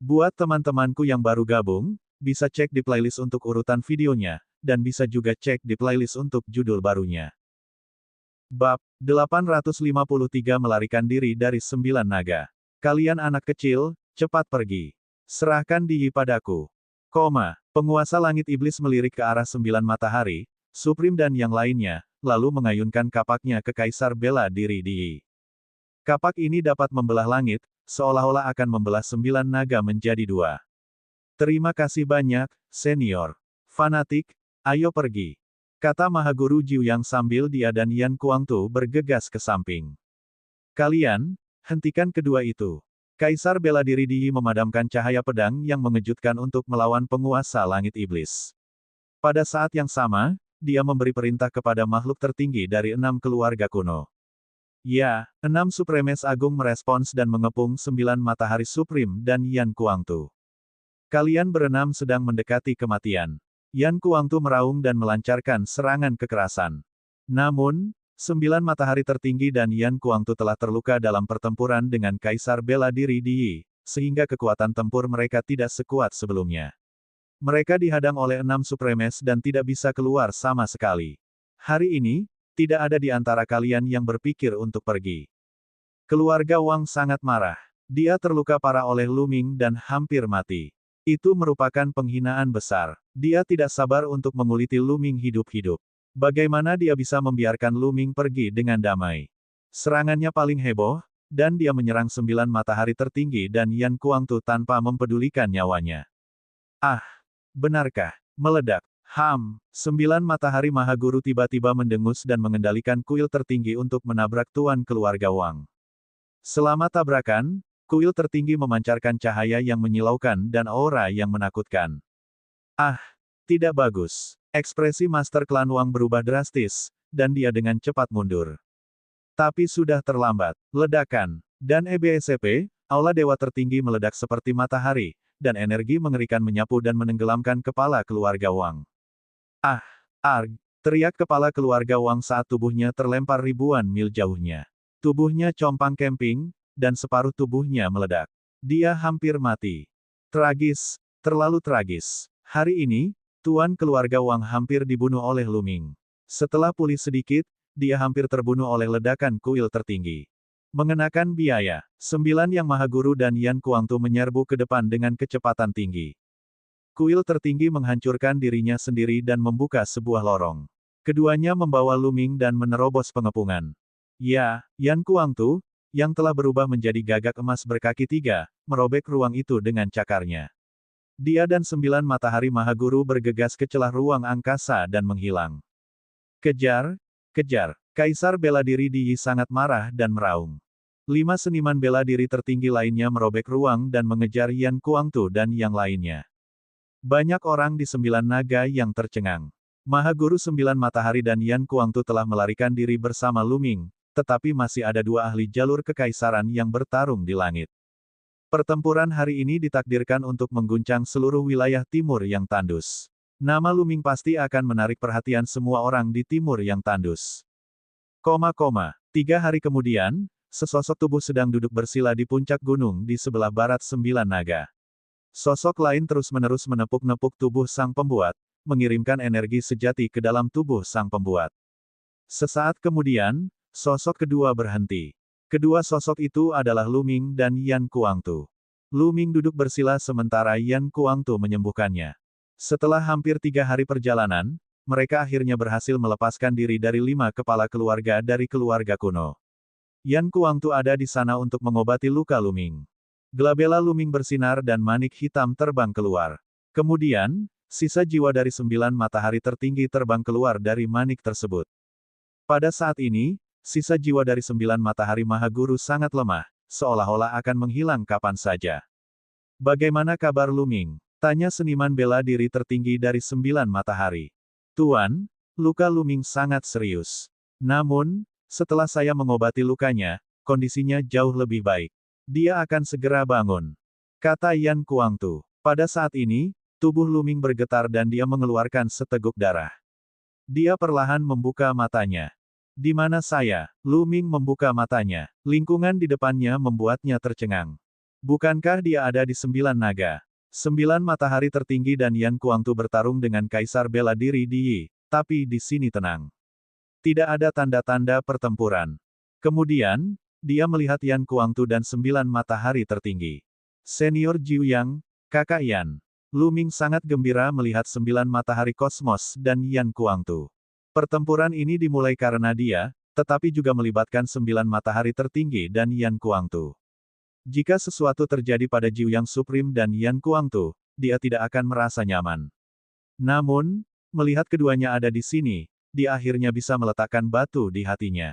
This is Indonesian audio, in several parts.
Buat teman-temanku yang baru gabung, bisa cek di playlist untuk urutan videonya, dan bisa juga cek di playlist untuk judul barunya. Bab 853 melarikan diri dari 9 naga. Kalian anak kecil, cepat pergi. Serahkan Diyi padaku. Penguasa langit iblis melirik ke arah 9 matahari, Supreme dan yang lainnya, lalu mengayunkan kapaknya ke Kaisar bela diri Diyi. Kapak ini dapat membelah langit, seolah-olah akan membelah 9 naga menjadi 2. Terima kasih banyak, senior. Fanatik, ayo pergi. Kata Mahaguru Jiu Yang sambil dia dan Yan Kuangtu bergegas ke samping. Kalian, hentikan kedua itu. Kaisar bela diri Diyi memadamkan cahaya pedang yang mengejutkan untuk melawan penguasa langit iblis. Pada saat yang sama, dia memberi perintah kepada makhluk tertinggi dari 6 keluarga kuno. Ya, 6 Supremes Agung merespons dan mengepung 9 Matahari Supreme dan Yan Kuangtu. Kalian berenam sedang mendekati kematian. Yan Kuangtu meraung dan melancarkan serangan kekerasan. Namun, 9 matahari tertinggi dan Yan Kuangtu telah terluka dalam pertempuran dengan Kaisar bela diri Diyi, sehingga kekuatan tempur mereka tidak sekuat sebelumnya. Mereka dihadang oleh 6 Supremes dan tidak bisa keluar sama sekali. Hari ini, tidak ada di antara kalian yang berpikir untuk pergi. Keluarga Wang sangat marah. Dia terluka parah oleh Luming dan hampir mati. Itu merupakan penghinaan besar. Dia tidak sabar untuk menguliti Luming hidup-hidup. Bagaimana dia bisa membiarkan Luming pergi dengan damai? Serangannya paling heboh, dan dia menyerang 9 matahari tertinggi dan Yan Kuangtu tanpa mempedulikan nyawanya. Ah, benarkah? Meledak. 9 matahari Mahaguru tiba-tiba mendengus dan mengendalikan kuil tertinggi untuk menabrak tuan keluarga Wang. Selama tabrakan, kuil tertinggi memancarkan cahaya yang menyilaukan dan aura yang menakutkan. Ah, tidak bagus. Ekspresi Master Klan Wang berubah drastis, dan dia dengan cepat mundur. Tapi sudah terlambat. Ledakan. Dan EBSCP, aula dewa tertinggi meledak seperti matahari, dan energi mengerikan menyapu dan menenggelamkan kepala keluarga Wang. Ah! Arg! Teriak kepala keluarga Wang saat tubuhnya terlempar ribuan mil jauhnya. Tubuhnya compang camping, dan separuh tubuhnya meledak. Dia hampir mati. Tragis, terlalu tragis. Hari ini, tuan keluarga Wang hampir dibunuh oleh Luming. Setelah pulih sedikit, dia hampir terbunuh oleh ledakan kuil tertinggi. Mengenakan biaya, 9 yang Mahaguru dan Yan Kuangtu menyerbu ke depan dengan kecepatan tinggi. Kuil tertinggi menghancurkan dirinya sendiri dan membuka sebuah lorong. Keduanya membawa Luming dan menerobos pengepungan. Ya, Yan Kuangtu, yang telah berubah menjadi gagak emas berkaki 3, merobek ruang itu dengan cakarnya. Dia dan 9 matahari Mahaguru bergegas ke celah ruang angkasa dan menghilang. Kejar! Kejar! Kaisar bela diri Diyi sangat marah dan meraung. 5 seniman bela diri tertinggi lainnya merobek ruang dan mengejar Yan Kuangtu dan yang lainnya. Banyak orang di 9 naga yang tercengang. Mahaguru 9 matahari dan Yan Kuangtu telah melarikan diri bersama Luming, tetapi masih ada 2 ahli jalur kekaisaran yang bertarung di langit. Pertempuran hari ini ditakdirkan untuk mengguncang seluruh wilayah timur yang tandus. Nama Luming pasti akan menarik perhatian semua orang di timur yang tandus. 3 hari kemudian, sesosok tubuh sedang duduk bersila di puncak gunung di sebelah barat 9 naga. Sosok lain terus-menerus menepuk-nepuk tubuh sang pembuat, mengirimkan energi sejati ke dalam tubuh sang pembuat. Sesaat kemudian, sosok kedua berhenti. Kedua sosok itu adalah Luming dan Yan Kuangtu. Luming duduk bersila sementara Yan Kuangtu menyembuhkannya. Setelah hampir 3 hari perjalanan, mereka akhirnya berhasil melepaskan diri dari 5 kepala keluarga dari keluarga kuno. Yan Kuangtu ada di sana untuk mengobati luka Luming. Glabella Luming bersinar dan manik hitam terbang keluar. Kemudian, sisa jiwa dari 9 matahari tertinggi terbang keluar dari manik tersebut. Pada saat ini, sisa jiwa dari 9 matahari Mahaguru sangat lemah, seolah-olah akan menghilang kapan saja. Bagaimana kabar Luming? Tanya seniman bela diri tertinggi dari 9 matahari. Tuan, luka Luming sangat serius. Namun, setelah saya mengobati lukanya, kondisinya jauh lebih baik. Dia akan segera bangun. Kata Yan Kuangtu. Pada saat ini, tubuh Luming bergetar dan dia mengeluarkan seteguk darah. Dia perlahan membuka matanya. Di mana saya? Luming membuka matanya. Lingkungan di depannya membuatnya tercengang. Bukankah dia ada di 9 naga? 9 matahari tertinggi dan Yan Kuangtu bertarung dengan kaisar bela diri di Yi, tapi di sini tenang. Tidak ada tanda-tanda pertempuran. Kemudian, dia melihat Yan Kuangtu dan 9 matahari tertinggi. Senior Jiu Yang, kakak Yan. Lu Ming sangat gembira melihat 9 matahari kosmos dan Yan Kuangtu. Pertempuran ini dimulai karena dia, tetapi juga melibatkan 9 matahari tertinggi dan Yan Kuangtu. Jika sesuatu terjadi pada Jiu Yang Supreme dan Yan Kuangtu, dia tidak akan merasa nyaman. Namun, melihat keduanya ada di sini, dia akhirnya bisa meletakkan batu di hatinya.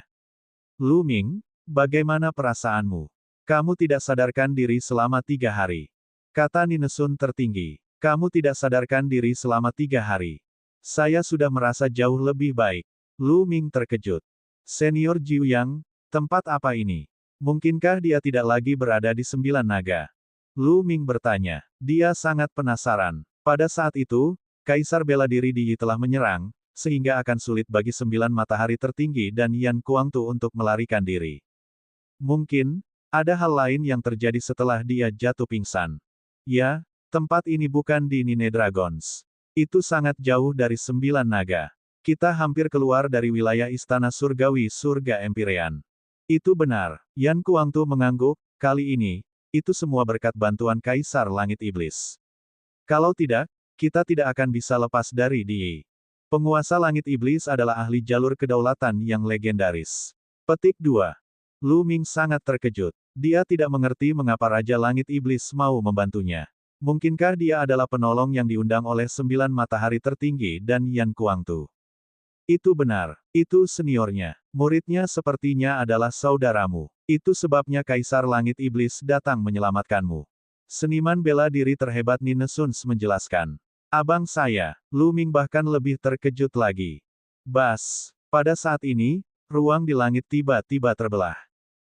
Lu Ming, bagaimana perasaanmu? Kamu tidak sadarkan diri selama 3 hari. Kata Ninesun tertinggi. Kamu tidak sadarkan diri selama 3 hari. Saya sudah merasa jauh lebih baik. Lu Ming terkejut. Senior Jiu Yang, tempat apa ini? Mungkinkah dia tidak lagi berada di 9 naga? Lu Ming bertanya. Dia sangat penasaran. Pada saat itu, Kaisar bela diri di Yi telah menyerang, sehingga akan sulit bagi 9 matahari tertinggi dan Yan Kuangtu untuk melarikan diri. Mungkin, ada hal lain yang terjadi setelah dia jatuh pingsan. Ya, tempat ini bukan di Nine Dragons. Itu sangat jauh dari 9 naga. Kita hampir keluar dari wilayah Istana Surgawi Surga Empyrean. Itu benar. Yan Kuangtu mengangguk, kali ini, itu semua berkat bantuan Kaisar Langit Iblis. Kalau tidak, kita tidak akan bisa lepas dari Yi. Penguasa Langit Iblis adalah ahli jalur kedaulatan yang legendaris. Petik 2. Lu Ming sangat terkejut. Dia tidak mengerti mengapa Raja Langit Iblis mau membantunya. Mungkinkah dia adalah penolong yang diundang oleh 9 matahari tertinggi dan Yan Kuangtu? Itu benar. Itu seniornya. Muridnya sepertinya adalah saudaramu. Itu sebabnya Kaisar Langit Iblis datang menyelamatkanmu. Seniman bela diri terhebat Ninesuns menjelaskan. Abang saya, Lu Ming bahkan lebih terkejut lagi. Bas. Pada saat ini, ruang di langit tiba-tiba terbelah.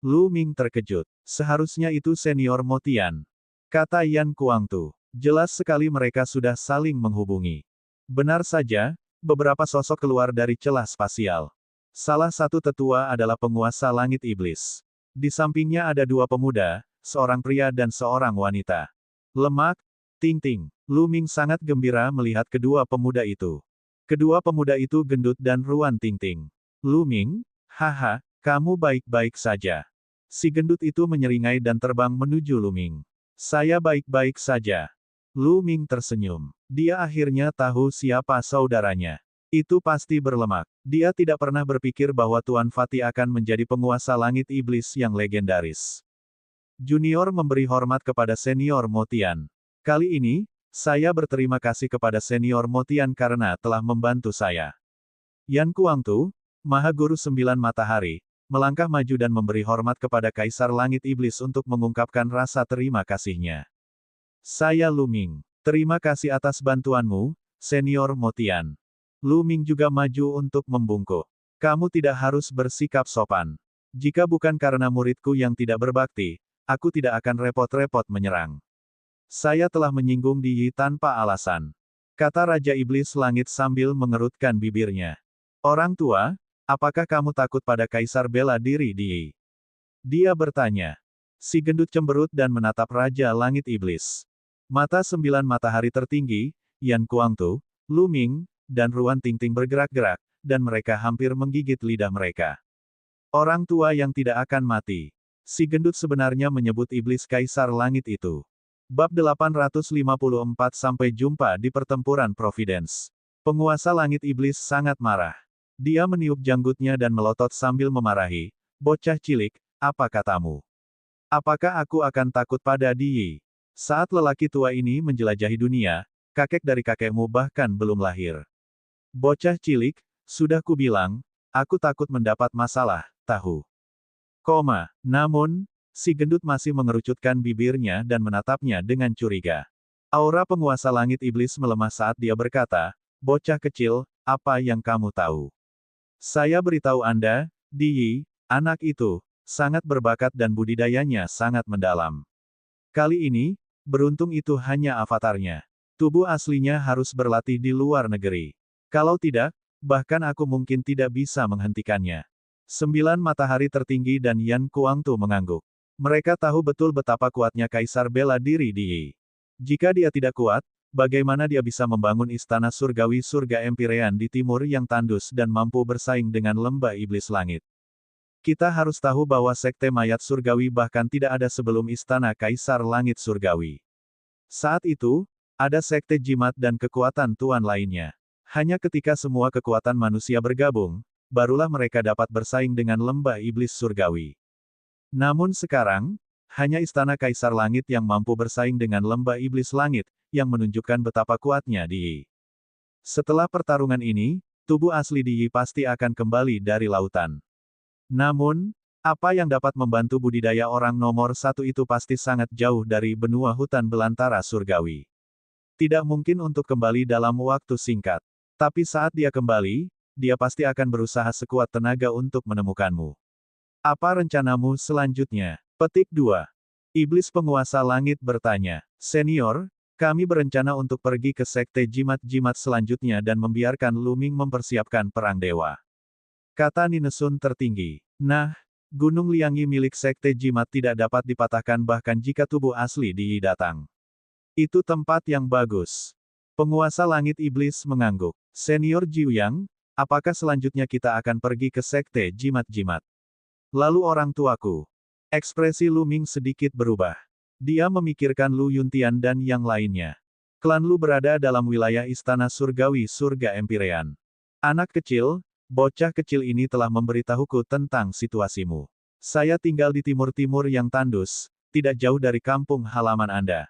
Lu Ming terkejut. Seharusnya itu senior Motian. Kata Yan Kuangtu. Jelas sekali mereka sudah saling menghubungi. Benar saja, beberapa sosok keluar dari celah spasial. Salah satu tetua adalah penguasa langit iblis. Di sampingnya ada 2 pemuda, seorang pria dan seorang wanita. Lemak, Ting-Ting. Lu Ming sangat gembira melihat kedua pemuda itu. Kedua pemuda itu gendut dan ruan Ting-Ting. Lu Ming, haha, kamu baik-baik saja. Si gendut itu menyeringai dan terbang menuju Lu Ming. Saya baik-baik saja. Lu Ming tersenyum. Dia akhirnya tahu siapa saudaranya. Itu pasti berlemak. Dia tidak pernah berpikir bahwa Tuan Fatih akan menjadi penguasa langit iblis yang legendaris. Junior memberi hormat kepada senior Motian. Kali ini, saya berterima kasih kepada senior Motian karena telah membantu saya. Yan Kuangtu, Maha Guru 9 Matahari, melangkah maju dan memberi hormat kepada Kaisar Langit Iblis untuk mengungkapkan rasa terima kasihnya. Saya Lu Ming. Terima kasih atas bantuanmu, Senior Motian. Lu Ming juga maju untuk membungkuk. Kamu tidak harus bersikap sopan. Jika bukan karena muridku yang tidak berbakti, aku tidak akan repot-repot menyerang. Saya telah menyinggung di Yi tanpa alasan. Kata Raja Iblis Langit sambil mengerutkan bibirnya. Orang tua, apakah kamu takut pada Kaisar bela diri di Yi? Dia bertanya. Si gendut cemberut dan menatap Raja Langit Iblis. Mata 9 matahari tertinggi, Yan Kuangtu, Lu Ming, dan Ruan Ting-Ting bergerak-gerak, dan mereka hampir menggigit lidah mereka. Orang tua yang tidak akan mati. Si gendut sebenarnya menyebut iblis Kaisar Langit itu. Bab 854 sampai jumpa di pertempuran Providence. Penguasa Langit Iblis sangat marah. Dia meniup janggutnya dan melotot sambil memarahi. Bocah cilik, apa katamu? Apakah aku akan takut pada Yi? Saat lelaki tua ini menjelajahi dunia, kakek dari kakekmu bahkan belum lahir. Bocah cilik, sudah kubilang, aku takut mendapat masalah, tahu. Namun, si gendut masih mengerucutkan bibirnya dan menatapnya dengan curiga. Aura penguasa langit iblis melemah saat dia berkata, bocah kecil, apa yang kamu tahu? Saya beritahu Anda, Yi, anak itu, sangat berbakat dan budidayanya sangat mendalam. Kali ini, beruntung itu hanya avatarnya. Tubuh aslinya harus berlatih di luar negeri. Kalau tidak, bahkan aku mungkin tidak bisa menghentikannya. 9 matahari tertinggi dan Yan Kuangtu mengangguk. Mereka tahu betul betapa kuatnya kaisar bela diri Di Yi. Jika dia tidak kuat, bagaimana dia bisa membangun istana surgawi surga Empyrean di timur yang tandus dan mampu bersaing dengan lembah iblis langit? Kita harus tahu bahwa sekte mayat surgawi bahkan tidak ada sebelum istana kaisar langit surgawi. Saat itu, ada sekte jimat dan kekuatan tuan lainnya. Hanya ketika semua kekuatan manusia bergabung, barulah mereka dapat bersaing dengan lembah iblis surgawi. Namun sekarang, hanya istana kaisar langit yang mampu bersaing dengan lembah iblis langit, yang menunjukkan betapa kuatnya Di Yi. Setelah pertarungan ini, tubuh asli Di Yi pasti akan kembali dari lautan. Namun, apa yang dapat membantu budidaya orang nomor satu itu pasti sangat jauh dari benua hutan belantara surgawi. Tidak mungkin untuk kembali dalam waktu singkat. Tapi saat dia kembali, dia pasti akan berusaha sekuat tenaga untuk menemukanmu. Apa rencanamu selanjutnya? Petik 2. Iblis penguasa langit bertanya, Senior, kami berencana untuk pergi ke sekte jimat-jimat selanjutnya dan membiarkan Lu Ming mempersiapkan perang dewa. Kata Ninesun tertinggi. Nah, Gunung Liangyi milik sekte jimat tidak dapat dipatahkan bahkan jika tubuh asli Di Yi datang. Itu tempat yang bagus. Penguasa langit iblis mengangguk. Senior Jiuyang, apakah selanjutnya kita akan pergi ke sekte jimat-jimat? Lalu orang tuaku. Ekspresi Lu Ming sedikit berubah. Dia memikirkan Lu Yuntian dan yang lainnya. Klan Lu berada dalam wilayah istana surgawi surga Empyrean. Anak kecil, bocah kecil ini telah memberitahuku tentang situasimu. Saya tinggal di timur-timur yang tandus, tidak jauh dari kampung halaman Anda.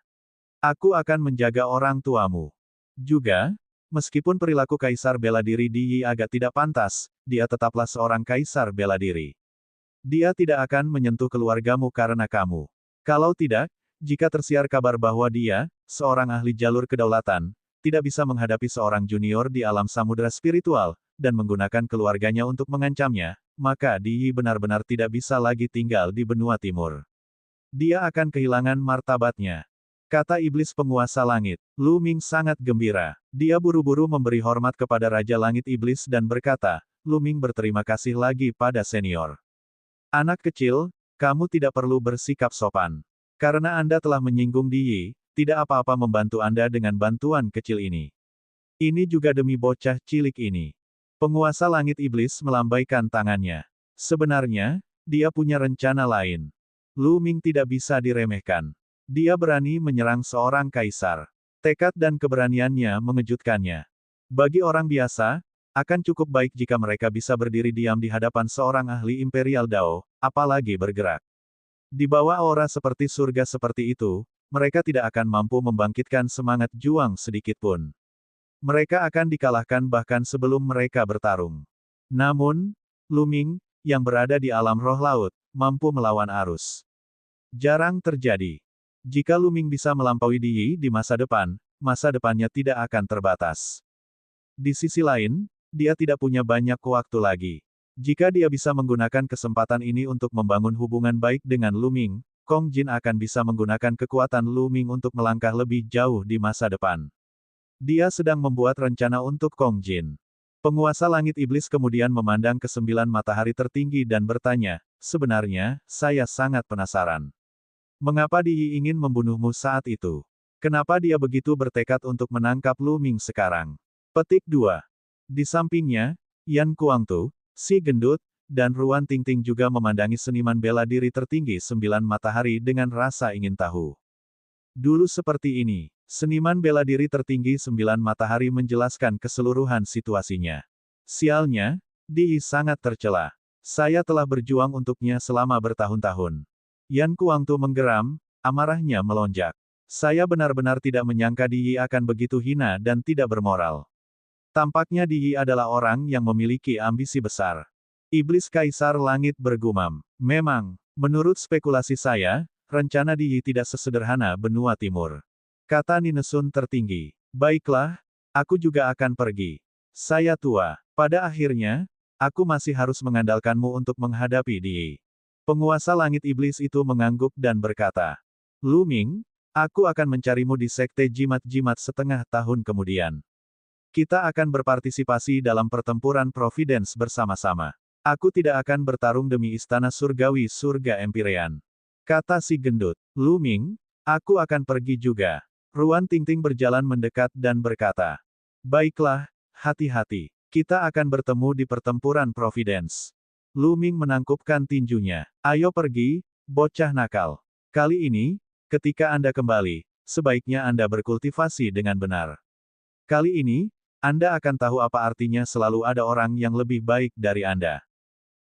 Aku akan menjaga orang tuamu. Juga, meskipun perilaku kaisar bela diri Di Yi agak tidak pantas, dia tetaplah seorang kaisar bela diri. Dia tidak akan menyentuh keluargamu karena kamu. Kalau tidak, jika tersiar kabar bahwa dia, seorang ahli jalur kedaulatan, tidak bisa menghadapi seorang junior di alam samudera spiritual, dan menggunakan keluarganya untuk mengancamnya, maka Di Yi benar-benar tidak bisa lagi tinggal di benua timur. Dia akan kehilangan martabatnya. Kata iblis penguasa langit. Lu Ming sangat gembira. Dia buru-buru memberi hormat kepada Raja Langit Iblis dan berkata, Lu Ming berterima kasih lagi pada senior. Anak kecil, kamu tidak perlu bersikap sopan. Karena Anda telah menyinggung Di Yi, tidak apa-apa membantu Anda dengan bantuan kecil ini. Ini juga demi bocah cilik ini. Penguasa langit iblis melambaikan tangannya. Sebenarnya, dia punya rencana lain. Lu Ming tidak bisa diremehkan. Dia berani menyerang seorang kaisar. Tekad dan keberaniannya mengejutkannya. Bagi orang biasa, akan cukup baik jika mereka bisa berdiri diam di hadapan seorang ahli Imperial Dao, apalagi bergerak. Di bawah aura seperti surga seperti itu, mereka tidak akan mampu membangkitkan semangat juang sedikit pun. Mereka akan dikalahkan bahkan sebelum mereka bertarung. Namun, Lu Ming, yang berada di alam roh laut, mampu melawan arus. Jarang terjadi. Jika Lu Ming bisa melampaui Di Yi di masa depannya tidak akan terbatas. Di sisi lain, dia tidak punya banyak waktu lagi. Jika dia bisa menggunakan kesempatan ini untuk membangun hubungan baik dengan Lu Ming, Kong Jin akan bisa menggunakan kekuatan Lu Ming untuk melangkah lebih jauh di masa depan. Dia sedang membuat rencana untuk Kong Jin. Penguasa langit iblis kemudian memandang ke 9 matahari tertinggi dan bertanya, sebenarnya, saya sangat penasaran. Mengapa Di Yi ingin membunuhmu saat itu? Kenapa dia begitu bertekad untuk menangkap Lu Ming sekarang? Petik 2. Di sampingnya, Yan Kuangtu, si gendut, dan Ruan Tingting juga memandangi seniman bela diri tertinggi 9 matahari dengan rasa ingin tahu. Dulu seperti ini, seniman bela diri tertinggi 9 matahari menjelaskan keseluruhan situasinya. Sialnya, Di Yi sangat tercela. Saya telah berjuang untuknya selama bertahun-tahun. Yan Kuangtu menggeram, amarahnya melonjak. Saya benar-benar tidak menyangka Di Yi akan begitu hina dan tidak bermoral. Tampaknya Di Yi adalah orang yang memiliki ambisi besar. Iblis Kaisar Langit bergumam. Memang, menurut spekulasi saya, rencana Di Yi tidak sesederhana benua timur. Kata Ninesun tertinggi. Baiklah, aku juga akan pergi. Saya tua. Pada akhirnya, aku masih harus mengandalkanmu untuk menghadapi Di Yi. Penguasa langit iblis itu mengangguk dan berkata, Lu Ming, aku akan mencarimu di sekte jimat-jimat setengah tahun kemudian. Kita akan berpartisipasi dalam pertempuran Providence bersama-sama. Aku tidak akan bertarung demi istana surgawi surga Empyrean. kata si gendut. Lu Ming, aku akan pergi juga. Ruan Tingting berjalan mendekat dan berkata, baiklah, hati-hati. Kita akan bertemu di pertempuran Providence. Lu Ming menangkupkan tinjunya. Ayo pergi, bocah nakal. Kali ini, ketika Anda kembali, sebaiknya Anda berkultivasi dengan benar. Kali ini, Anda akan tahu apa artinya selalu ada orang yang lebih baik dari Anda.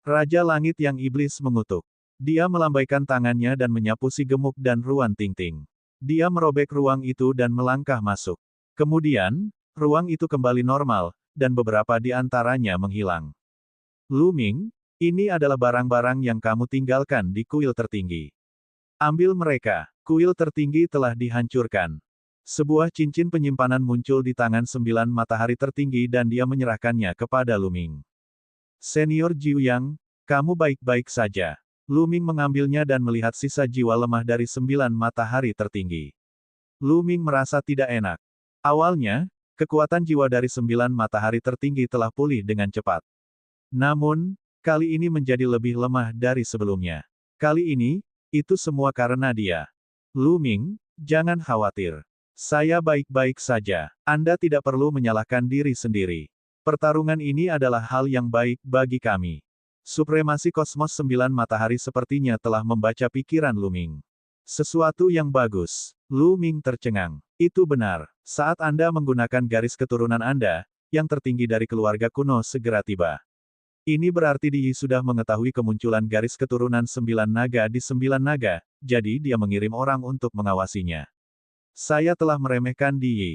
Raja Langit yang Iblis mengutuk. Dia melambaikan tangannya dan menyapu si gemuk dan Ruan Tingting. Dia merobek ruang itu dan melangkah masuk. Kemudian, ruang itu kembali normal, dan beberapa di antaranya menghilang. Lu Ming, ini adalah barang-barang yang kamu tinggalkan di kuil tertinggi. Ambil mereka. Kuil tertinggi telah dihancurkan. Sebuah cincin penyimpanan muncul di tangan 9 matahari tertinggi dan dia menyerahkannya kepada Lu Ming. Senior Jiu Yang, kamu baik-baik saja. Lu Ming mengambilnya dan melihat sisa jiwa lemah dari 9 matahari tertinggi. Lu Ming merasa tidak enak. Awalnya, kekuatan jiwa dari 9 matahari tertinggi telah pulih dengan cepat. Namun, kali ini menjadi lebih lemah dari sebelumnya. Kali ini, itu semua karena dia. Lu Ming, jangan khawatir. Saya baik-baik saja. Anda tidak perlu menyalahkan diri sendiri. Pertarungan ini adalah hal yang baik bagi kami. Supremasi kosmos 9 matahari sepertinya telah membaca pikiran Lu Ming. Sesuatu yang bagus. Lu Ming tercengang. Itu benar. Saat Anda menggunakan garis keturunan Anda, yang tertinggi dari keluarga kuno segera tiba. Ini berarti Di Yi sudah mengetahui kemunculan garis keturunan 9 naga di 9 naga, jadi dia mengirim orang untuk mengawasinya. Saya telah meremehkan Di Yi.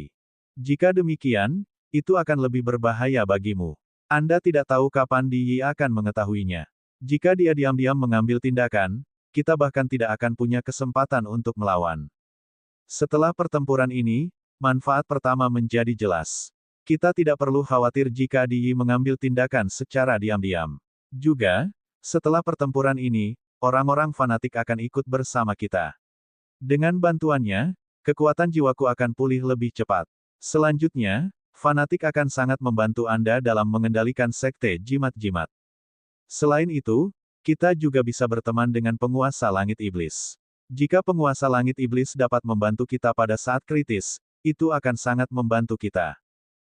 Jika demikian, itu akan lebih berbahaya bagimu. Anda tidak tahu kapan Di Yi akan mengetahuinya. Jika dia diam-diam mengambil tindakan, kita bahkan tidak akan punya kesempatan untuk melawan. Setelah pertempuran ini, manfaat pertama menjadi jelas. Kita tidak perlu khawatir jika Di Yi mengambil tindakan secara diam-diam. Juga, setelah pertempuran ini, orang-orang fanatik akan ikut bersama kita. Dengan bantuannya, kekuatan jiwaku akan pulih lebih cepat. Selanjutnya, fanatik akan sangat membantu Anda dalam mengendalikan sekte jimat-jimat. Selain itu, kita juga bisa berteman dengan penguasa langit iblis. Jika penguasa langit iblis dapat membantu kita pada saat kritis, itu akan sangat membantu kita.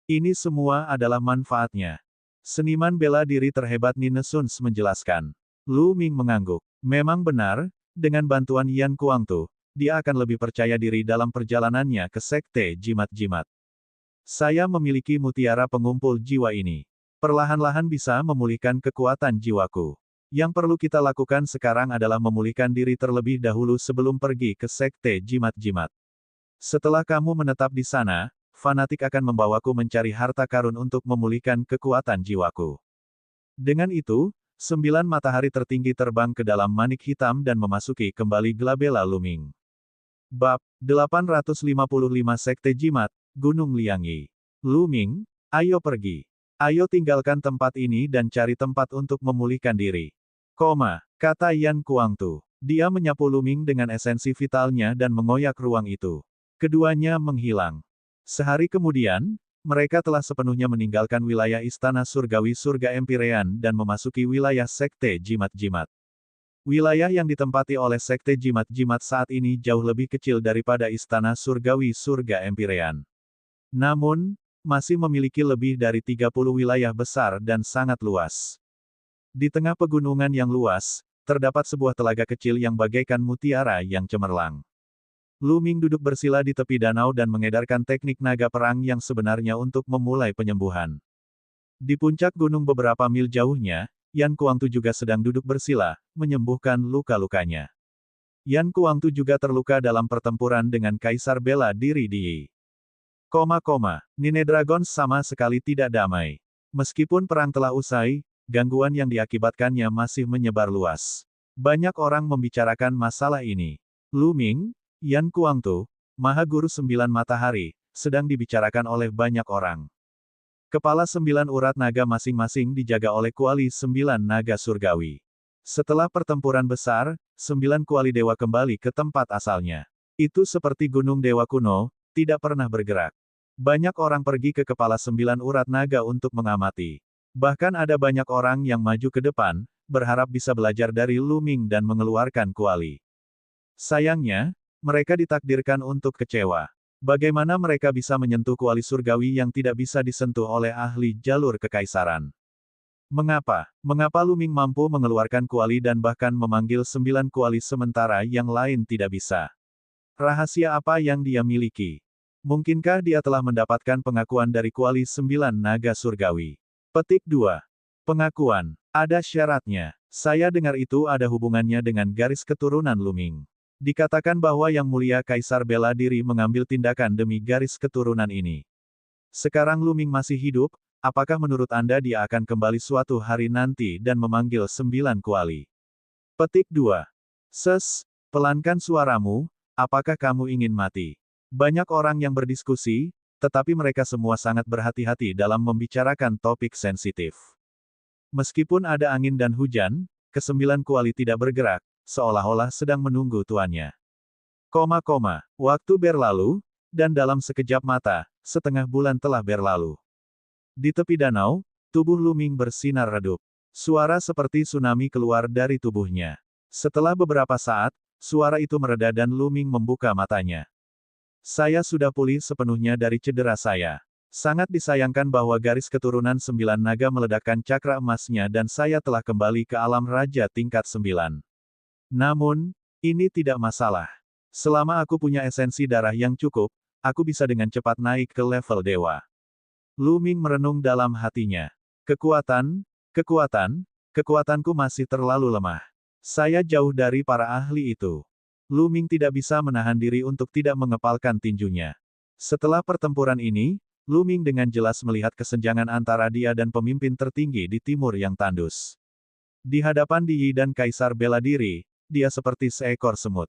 Ini semua adalah manfaatnya. Seniman bela diri terhebat Nine Suns menjelaskan. Lu Ming mengangguk. Memang benar, dengan bantuan Yan Kuangtu, dia akan lebih percaya diri dalam perjalanannya ke sekte jimat-jimat. Saya memiliki mutiara pengumpul jiwa ini. Perlahan-lahan bisa memulihkan kekuatan jiwaku. Yang perlu kita lakukan sekarang adalah memulihkan diri terlebih dahulu sebelum pergi ke sekte jimat-jimat. Setelah kamu menetap di sana, fanatik akan membawaku mencari harta karun untuk memulihkan kekuatan jiwaku. Dengan itu, 9 matahari tertinggi terbang ke dalam manik hitam dan memasuki kembali Glabella Lu Ming. Bab 855 Sekte Jimat, Gunung Liangyi. Lu Ming, ayo pergi. Ayo tinggalkan tempat ini dan cari tempat untuk memulihkan diri. Kata Yan Kuangtu. Dia menyapu Lu Ming dengan esensi vitalnya dan mengoyak ruang itu. Keduanya menghilang. Sehari kemudian, mereka telah sepenuhnya meninggalkan wilayah Istana Surgawi Surga Empyrean dan memasuki wilayah Sekte Jimat-Jimat. Wilayah yang ditempati oleh Sekte Jimat-Jimat saat ini jauh lebih kecil daripada Istana Surgawi Surga Empyrean. Namun, masih memiliki lebih dari 30 wilayah besar dan sangat luas. Di tengah pegunungan yang luas, terdapat sebuah telaga kecil yang bagaikan mutiara yang cemerlang. Lu Ming duduk bersila di tepi danau dan mengedarkan teknik naga perang yang sebenarnya untuk memulai penyembuhan. Di puncak gunung beberapa mil jauhnya, Yan Kuangtu juga sedang duduk bersila, menyembuhkan luka-lukanya. Yan Kuangtu juga terluka dalam pertempuran dengan Kaisar Bela Diri Di Yi. Nine Dragons sama sekali tidak damai. Meskipun perang telah usai, gangguan yang diakibatkannya masih menyebar luas. Banyak orang membicarakan masalah ini. Lu Ming, Yan Kuangtu, Maha Guru 9 Matahari, sedang dibicarakan oleh banyak orang. Kepala 9 urat naga masing-masing dijaga oleh kuali 9 naga surgawi. Setelah pertempuran besar, 9 kuali dewa kembali ke tempat asalnya. Itu seperti gunung dewa kuno, tidak pernah bergerak. Banyak orang pergi ke kepala 9 urat naga untuk mengamati. Bahkan ada banyak orang yang maju ke depan, berharap bisa belajar dari Lu Ming dan mengeluarkan kuali. Sayangnya, mereka ditakdirkan untuk kecewa. Bagaimana mereka bisa menyentuh kuali surgawi yang tidak bisa disentuh oleh ahli jalur kekaisaran? Mengapa? Mengapa Luming mampu mengeluarkan kuali dan bahkan memanggil 9 kuali sementara yang lain tidak bisa? Rahasia apa yang dia miliki? Mungkinkah dia telah mendapatkan pengakuan dari kuali 9 naga surgawi? Petik 2. Pengakuan. Ada syaratnya. Saya dengar itu ada hubungannya dengan garis keturunan Luming. Dikatakan bahwa Yang Mulia Kaisar bela diri mengambil tindakan demi garis keturunan ini. Sekarang Luming masih hidup, apakah menurut Anda dia akan kembali suatu hari nanti dan memanggil 9 kuali? Petik 2. Pelankan suaramu, apakah kamu ingin mati? Banyak orang yang berdiskusi, tetapi mereka semua sangat berhati-hati dalam membicarakan topik sensitif. Meskipun ada angin dan hujan, ke-9 kuali tidak bergerak, seolah-olah sedang menunggu tuannya. Waktu berlalu, dan dalam sekejap mata, setengah bulan telah berlalu. Di tepi danau, tubuh Luming bersinar redup. Suara seperti tsunami keluar dari tubuhnya. Setelah beberapa saat, suara itu mereda dan Luming membuka matanya. Saya sudah pulih sepenuhnya dari cedera saya. Sangat disayangkan bahwa garis keturunan 9 naga meledakkan cakra emasnya dan saya telah kembali ke alam raja tingkat 9. Namun, ini tidak masalah. Selama aku punya esensi darah yang cukup, aku bisa dengan cepat naik ke level dewa. Luming merenung dalam hatinya. Kekuatanku masih terlalu lemah. Saya jauh dari para ahli itu. Luming tidak bisa menahan diri untuk tidak mengepalkan tinjunya. Setelah pertempuran ini, Luming dengan jelas melihat kesenjangan antara dia dan pemimpin tertinggi di timur yang tandus. Di hadapan Yi dan Kaisar bela diri, dia seperti seekor semut.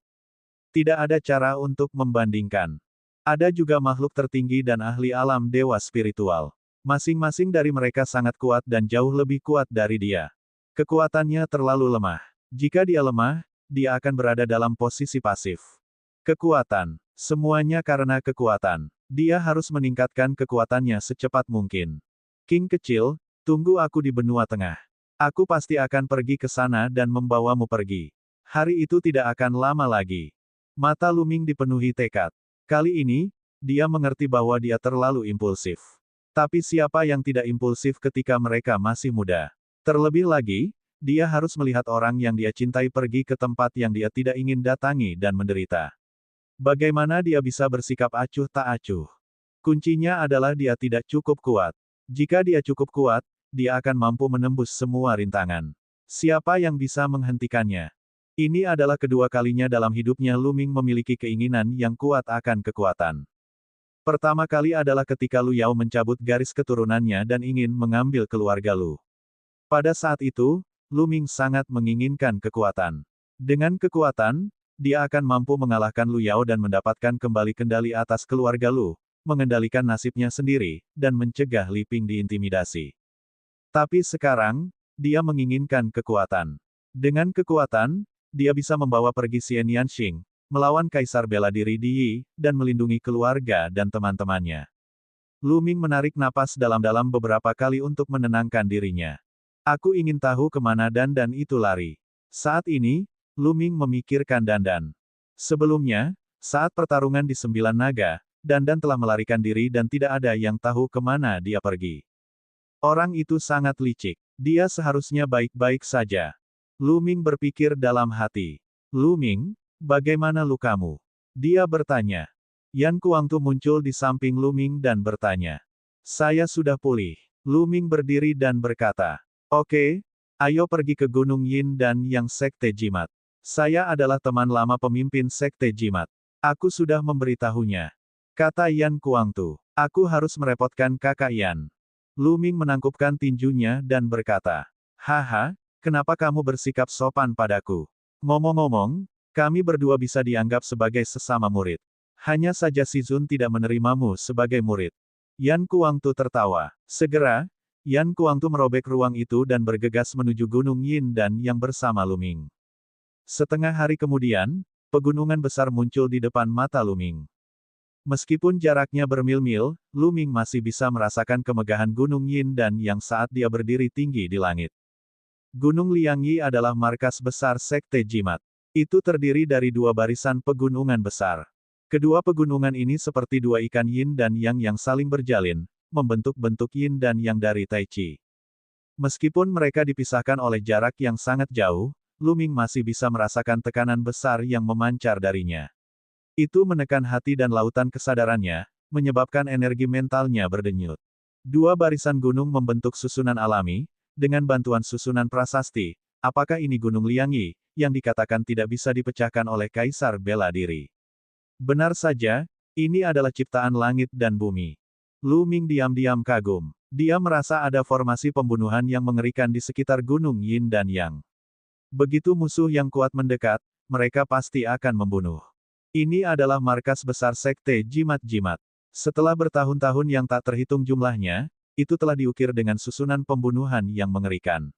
Tidak ada cara untuk membandingkan. Ada juga makhluk tertinggi dan ahli alam dewa spiritual. Masing-masing dari mereka sangat kuat dan jauh lebih kuat dari dia. Kekuatannya terlalu lemah. Jika dia lemah, dia akan berada dalam posisi pasif. Kekuatan. Semuanya karena kekuatan. Dia harus meningkatkan kekuatannya secepat mungkin. King kecil, tunggu aku di benua tengah. Aku pasti akan pergi ke sana dan membawamu pergi. Hari itu tidak akan lama lagi. Mata Luming dipenuhi tekad. Kali ini, dia mengerti bahwa dia terlalu impulsif. Tapi siapa yang tidak impulsif ketika mereka masih muda? Terlebih lagi, dia harus melihat orang yang dia cintai pergi ke tempat yang dia tidak ingin datangi dan menderita. Bagaimana dia bisa bersikap acuh tak acuh? Kuncinya adalah dia tidak cukup kuat. Jika dia cukup kuat, dia akan mampu menembus semua rintangan. Siapa yang bisa menghentikannya? Ini adalah kedua kalinya dalam hidupnya Luming memiliki keinginan yang kuat akan kekuatan. Pertama kali adalah ketika Lu Yao mencabut garis keturunannya dan ingin mengambil keluarga Lu. Pada saat itu, Luming sangat menginginkan kekuatan. Dengan kekuatan, dia akan mampu mengalahkan Lu Yao dan mendapatkan kembali kendali atas keluarga Lu, mengendalikan nasibnya sendiri, dan mencegah Li Ping diintimidasi. Tapi sekarang, dia menginginkan kekuatan. Dengan kekuatan, dia bisa membawa pergi Xian Yanxing, melawan Kaisar bela diri di Yi, dan melindungi keluarga dan teman-temannya. Luming menarik napas dalam-dalam beberapa kali untuk menenangkan dirinya. Aku ingin tahu kemana Dandan itu lari. Saat ini, Luming memikirkan Dandan. Sebelumnya, saat pertarungan di 9 naga, Dandan telah melarikan diri dan tidak ada yang tahu kemana dia pergi. Orang itu sangat licik. Dia seharusnya baik-baik saja. Luming berpikir dalam hati. Luming, bagaimana lukamu? Dia bertanya. Yan Kuangtu muncul di samping Luming dan bertanya. Saya sudah pulih. Luming berdiri dan berkata. Oke, ayo pergi ke Gunung Yin dan Yang Sekte Jimat. Saya adalah teman lama pemimpin Sekte Jimat. Aku sudah memberitahunya. Kata Yan Kuangtu. Aku harus merepotkan kakak Yan. Luming menangkupkan tinjunya dan berkata. Haha. Kenapa kamu bersikap sopan padaku? Ngomong-ngomong, kami berdua bisa dianggap sebagai sesama murid. Hanya saja Si Zun tidak menerimamu sebagai murid. Yan Kuangtu tertawa. Segera, Yan Kuangtu merobek ruang itu dan bergegas menuju Gunung Yin dan Yang bersama Luming. Setengah hari kemudian, pegunungan besar muncul di depan mata Luming. Meskipun jaraknya bermil-mil, Luming masih bisa merasakan kemegahan Gunung Yin dan Yang saat dia berdiri tinggi di langit. Gunung Liangyi adalah markas besar Sekte Jimat. Itu terdiri dari dua barisan pegunungan besar. Kedua pegunungan ini seperti dua ikan yin dan yang saling berjalin, membentuk bentuk yin dan yang dari Tai Chi. Meskipun mereka dipisahkan oleh jarak yang sangat jauh, Lu Ming masih bisa merasakan tekanan besar yang memancar darinya. Itu menekan hati dan lautan kesadarannya, menyebabkan energi mentalnya berdenyut. Dua barisan gunung membentuk susunan alami, dengan bantuan susunan prasasti. Apakah ini Gunung Liangyi, yang dikatakan tidak bisa dipecahkan oleh Kaisar Bela Diri? Benar saja, ini adalah ciptaan langit dan bumi. Lu Ming diam-diam kagum. Dia merasa ada formasi pembunuhan yang mengerikan di sekitar Gunung Yin dan Yang. Begitu musuh yang kuat mendekat, mereka pasti akan membunuh. Ini adalah markas besar Sekte Jimat-Jimat. Setelah bertahun-tahun yang tak terhitung jumlahnya, itu telah diukir dengan susunan pembunuhan yang mengerikan.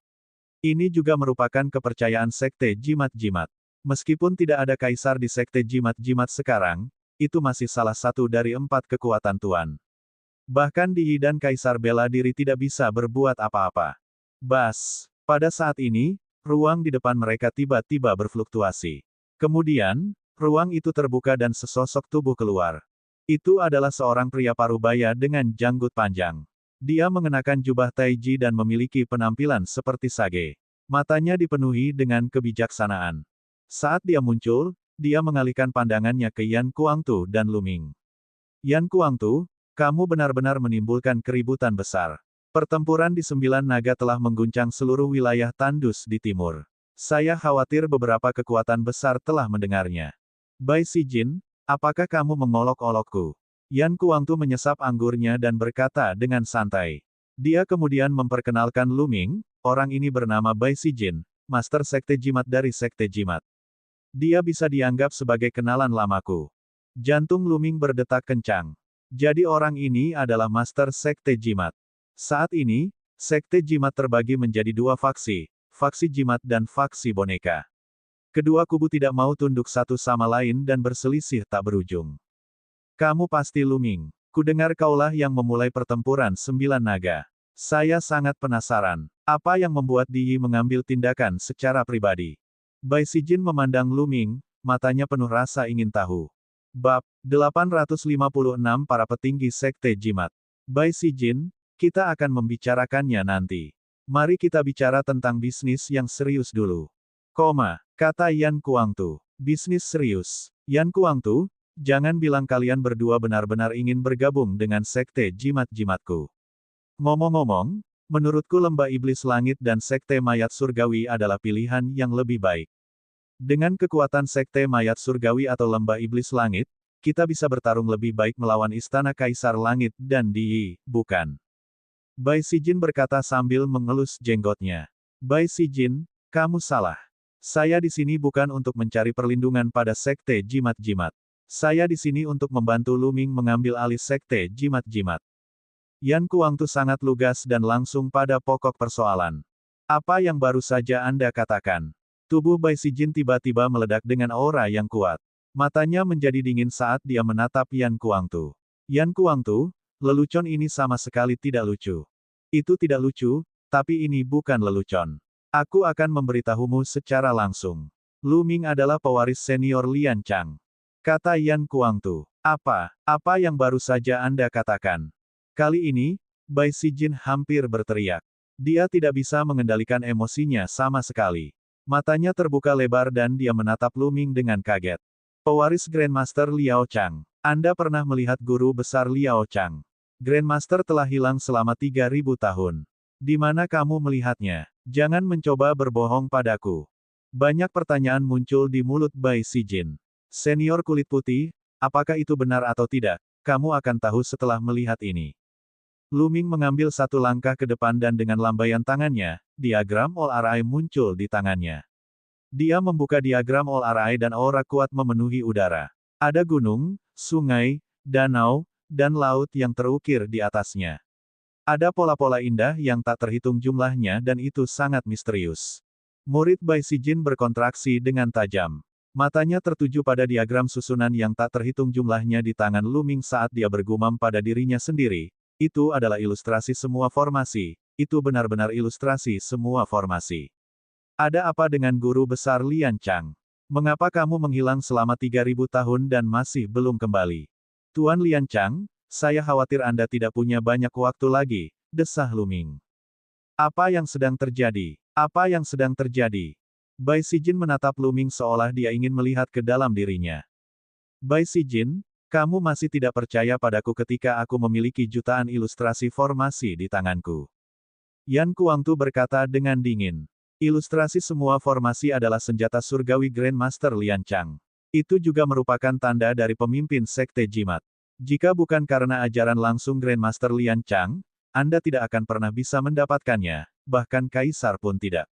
Ini juga merupakan kepercayaan Sekte Jimat-Jimat. Meskipun tidak ada kaisar di Sekte Jimat-Jimat sekarang, itu masih salah satu dari 4 kekuatan Tuan. Bahkan Di Yi dan Kaisar Bela Diri tidak bisa berbuat apa-apa. Bas! Pada saat ini, ruang di depan mereka tiba-tiba berfluktuasi. Kemudian, ruang itu terbuka dan sesosok tubuh keluar. Itu adalah seorang pria parubaya dengan janggut panjang. Dia mengenakan jubah taiji dan memiliki penampilan seperti sage. Matanya dipenuhi dengan kebijaksanaan. Saat dia muncul, dia mengalihkan pandangannya ke Yan Kuangtu dan Lu Ming. Yan Kuangtu, kamu benar-benar menimbulkan keributan besar. Pertempuran di 9 naga telah mengguncang seluruh wilayah Tandus di timur. Saya khawatir beberapa kekuatan besar telah mendengarnya. Bai Sijin, apakah kamu mengolok-olokku? Yan Kuangtu menyesap anggurnya dan berkata dengan santai. Dia kemudian memperkenalkan Lu Ming, orang ini bernama Bai Sijin, Master Sekte Jimat dari Sekte Jimat. Dia bisa dianggap sebagai kenalan lamaku. Jantung Lu Ming berdetak kencang. Jadi orang ini adalah Master Sekte Jimat. Saat ini, Sekte Jimat terbagi menjadi 2 faksi, faksi Jimat dan faksi boneka. Kedua kubu tidak mau tunduk satu sama lain dan berselisih tak berujung. Kamu pasti Lu Ming. Kudengar kaulah yang memulai pertempuran 9 naga. Saya sangat penasaran. Apa yang membuat Di Yi mengambil tindakan secara pribadi? Bai Sijin memandang Lu Ming, matanya penuh rasa ingin tahu. Bab 856 Para Petinggi Sekte Jimat. Bai Sijin, kita akan membicarakannya nanti. Mari kita bicara tentang bisnis yang serius dulu. Kata Yan Kuangtu. Bisnis serius. Yan Kuangtu, jangan bilang kalian berdua benar-benar ingin bergabung dengan Sekte Jimat-Jimatku. Ngomong-ngomong, menurutku Lembah Iblis Langit dan Sekte Mayat Surgawi adalah pilihan yang lebih baik. Dengan kekuatan Sekte Mayat Surgawi atau Lembah Iblis Langit, kita bisa bertarung lebih baik melawan Istana Kaisar Langit dan Di Yi, bukan? Bai Sijin berkata sambil mengelus jenggotnya. Bai Sijin, kamu salah. Saya di sini bukan untuk mencari perlindungan pada Sekte Jimat-Jimat. Saya di sini untuk membantu Lu Ming mengambil alih Sekte Jimat-Jimat. Yan Kuangtu sangat lugas dan langsung pada pokok persoalan. Apa yang baru saja Anda katakan? Tubuh Bai Sijin tiba-tiba meledak dengan aura yang kuat. Matanya menjadi dingin saat dia menatap Yan Kuangtu. Yan Kuangtu, lelucon ini sama sekali tidak lucu. Itu tidak lucu, tapi ini bukan lelucon. Aku akan memberitahumu secara langsung. Lu Ming adalah pewaris senior Lian Chang. Kata Yan Kuangtu. Apa yang baru saja Anda katakan? Kali ini, Bai Sijin hampir berteriak. Dia tidak bisa mengendalikan emosinya sama sekali. Matanya terbuka lebar dan dia menatap Lu Ming dengan kaget. Pewaris Grandmaster Liao Chang. Anda pernah melihat guru besar Liao Chang. Grandmaster telah hilang selama 3000 tahun. Di mana kamu melihatnya? Jangan mencoba berbohong padaku. Banyak pertanyaan muncul di mulut Bai Sijin. Senior kulit putih, apakah itu benar atau tidak? Kamu akan tahu setelah melihat ini. Lu Ming mengambil satu langkah ke depan dan dengan lambaian tangannya, diagram All Rai muncul di tangannya. Dia membuka diagram All Rai dan aura kuat memenuhi udara. Ada gunung, sungai, danau, dan laut yang terukir di atasnya. Ada pola-pola indah yang tak terhitung jumlahnya dan itu sangat misterius. Murid Bai Sijin berkontraksi dengan tajam. Matanya tertuju pada diagram susunan yang tak terhitung jumlahnya di tangan Lu Ming saat dia bergumam pada dirinya sendiri. Itu adalah ilustrasi semua formasi. Itu benar-benar ilustrasi semua formasi. Ada apa dengan guru besar Lian Chang? Mengapa kamu menghilang selama 3000 tahun dan masih belum kembali? Tuan Lian Chang, saya khawatir Anda tidak punya banyak waktu lagi, desah Lu Ming. Apa yang sedang terjadi? Apa yang sedang terjadi? Bai Sijin menatap Lu Ming seolah dia ingin melihat ke dalam dirinya. Bai Sijin, kamu masih tidak percaya padaku ketika aku memiliki jutaan ilustrasi formasi di tanganku. Yan Kuangtu berkata dengan dingin. Ilustrasi semua formasi adalah senjata surgawi Grandmaster Lian Chang. Itu juga merupakan tanda dari pemimpin Sekte Jimat. Jika bukan karena ajaran langsung Grandmaster Lian Chang, Anda tidak akan pernah bisa mendapatkannya, bahkan Kaisar pun tidak.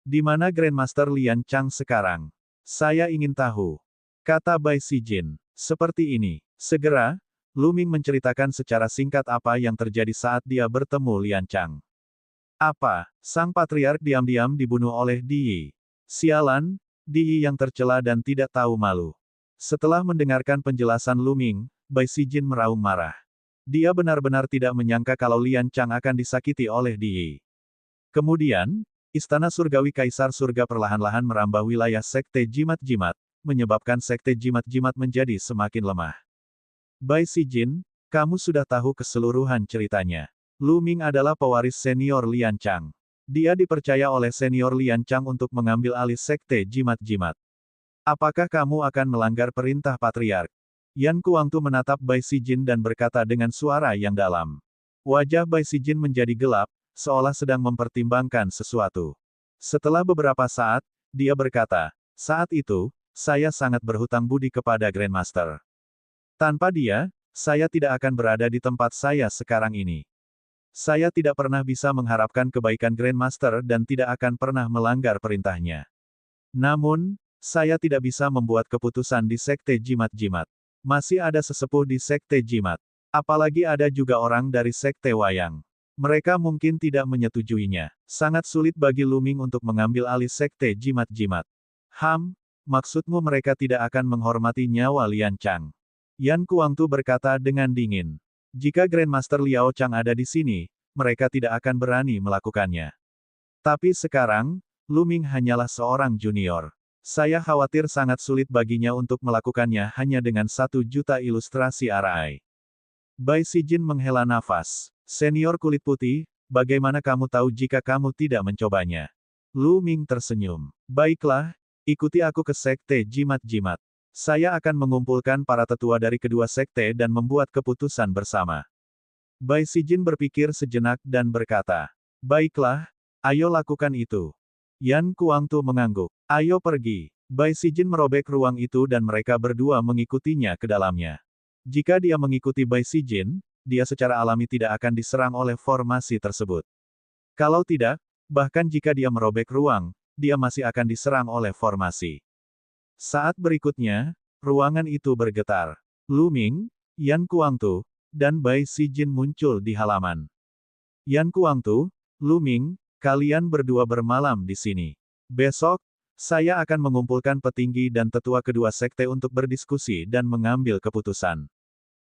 Di mana Grandmaster Lian Chang sekarang? Saya ingin tahu. Kata Bai Sijin. Seperti ini. Segera, Lu Ming menceritakan secara singkat apa yang terjadi saat dia bertemu Lian Chang. Apa? Sang Patriark diam-diam dibunuh oleh Di Yi. Sialan, Di Yi yang tercela dan tidak tahu malu. Setelah mendengarkan penjelasan Lu Ming, Bai Sijin meraung marah. Dia benar-benar tidak menyangka kalau Lian Chang akan disakiti oleh Di Yi. Kemudian, Istana Surgawi Kaisar Surga perlahan-lahan merambah wilayah Sekte Jimat-Jimat, menyebabkan Sekte Jimat-Jimat menjadi semakin lemah. Bai Sijin, kamu sudah tahu keseluruhan ceritanya. Lu Ming adalah pewaris senior Lian Chang. Dia dipercaya oleh senior Lian Chang untuk mengambil alih Sekte Jimat-Jimat. Apakah kamu akan melanggar perintah Patriark? Yan Kuangtu menatap Bai Sijin dan berkata dengan suara yang dalam. Wajah Bai Sijin menjadi gelap, seolah sedang mempertimbangkan sesuatu. Setelah beberapa saat, dia berkata, saat itu, saya sangat berhutang budi kepada Grandmaster. Tanpa dia, saya tidak akan berada di tempat saya sekarang ini. Saya tidak pernah bisa mengharapkan kebaikan Grandmaster dan tidak akan pernah melanggar perintahnya. Namun, saya tidak bisa membuat keputusan di Sekte Jimat-Jimat. Masih ada sesepuh di Sekte Jimat. Apalagi ada juga orang dari Sekte Wayang. Mereka mungkin tidak menyetujuinya. Sangat sulit bagi Lu Ming untuk mengambil alih Sekte Jimat-Jimat. Maksudmu mereka tidak akan menghormati nyawa Lian Chang? Yan Kuangtu berkata dengan dingin. Jika Grandmaster Liao Chang ada di sini, mereka tidak akan berani melakukannya. Tapi sekarang, Lu Ming hanyalah seorang junior. Saya khawatir sangat sulit baginya untuk melakukannya hanya dengan 1 juta ilustrasi arai. Bai Sijin menghela nafas. Senior kulit putih, bagaimana kamu tahu jika kamu tidak mencobanya? Lu Ming tersenyum. Baiklah, ikuti aku ke Sekte Jimat-Jimat. Saya akan mengumpulkan para tetua dari kedua sekte dan membuat keputusan bersama. Bai Sijin berpikir sejenak dan berkata, baiklah, ayo lakukan itu. Yan Kuangtu mengangguk. Ayo pergi. Bai Sijin merobek ruang itu dan mereka berdua mengikutinya ke dalamnya. Jika dia mengikuti Bai Sijin, dia secara alami tidak akan diserang oleh formasi tersebut. Kalau tidak, bahkan jika dia merobek ruang, dia masih akan diserang oleh formasi. Saat berikutnya, ruangan itu bergetar. Lu Ming, Yan Kuangtu, dan Bai Sijin muncul di halaman. Yan Kuangtu, Lu Ming, kalian berdua bermalam di sini. Besok, saya akan mengumpulkan petinggi dan tetua kedua sekte untuk berdiskusi dan mengambil keputusan.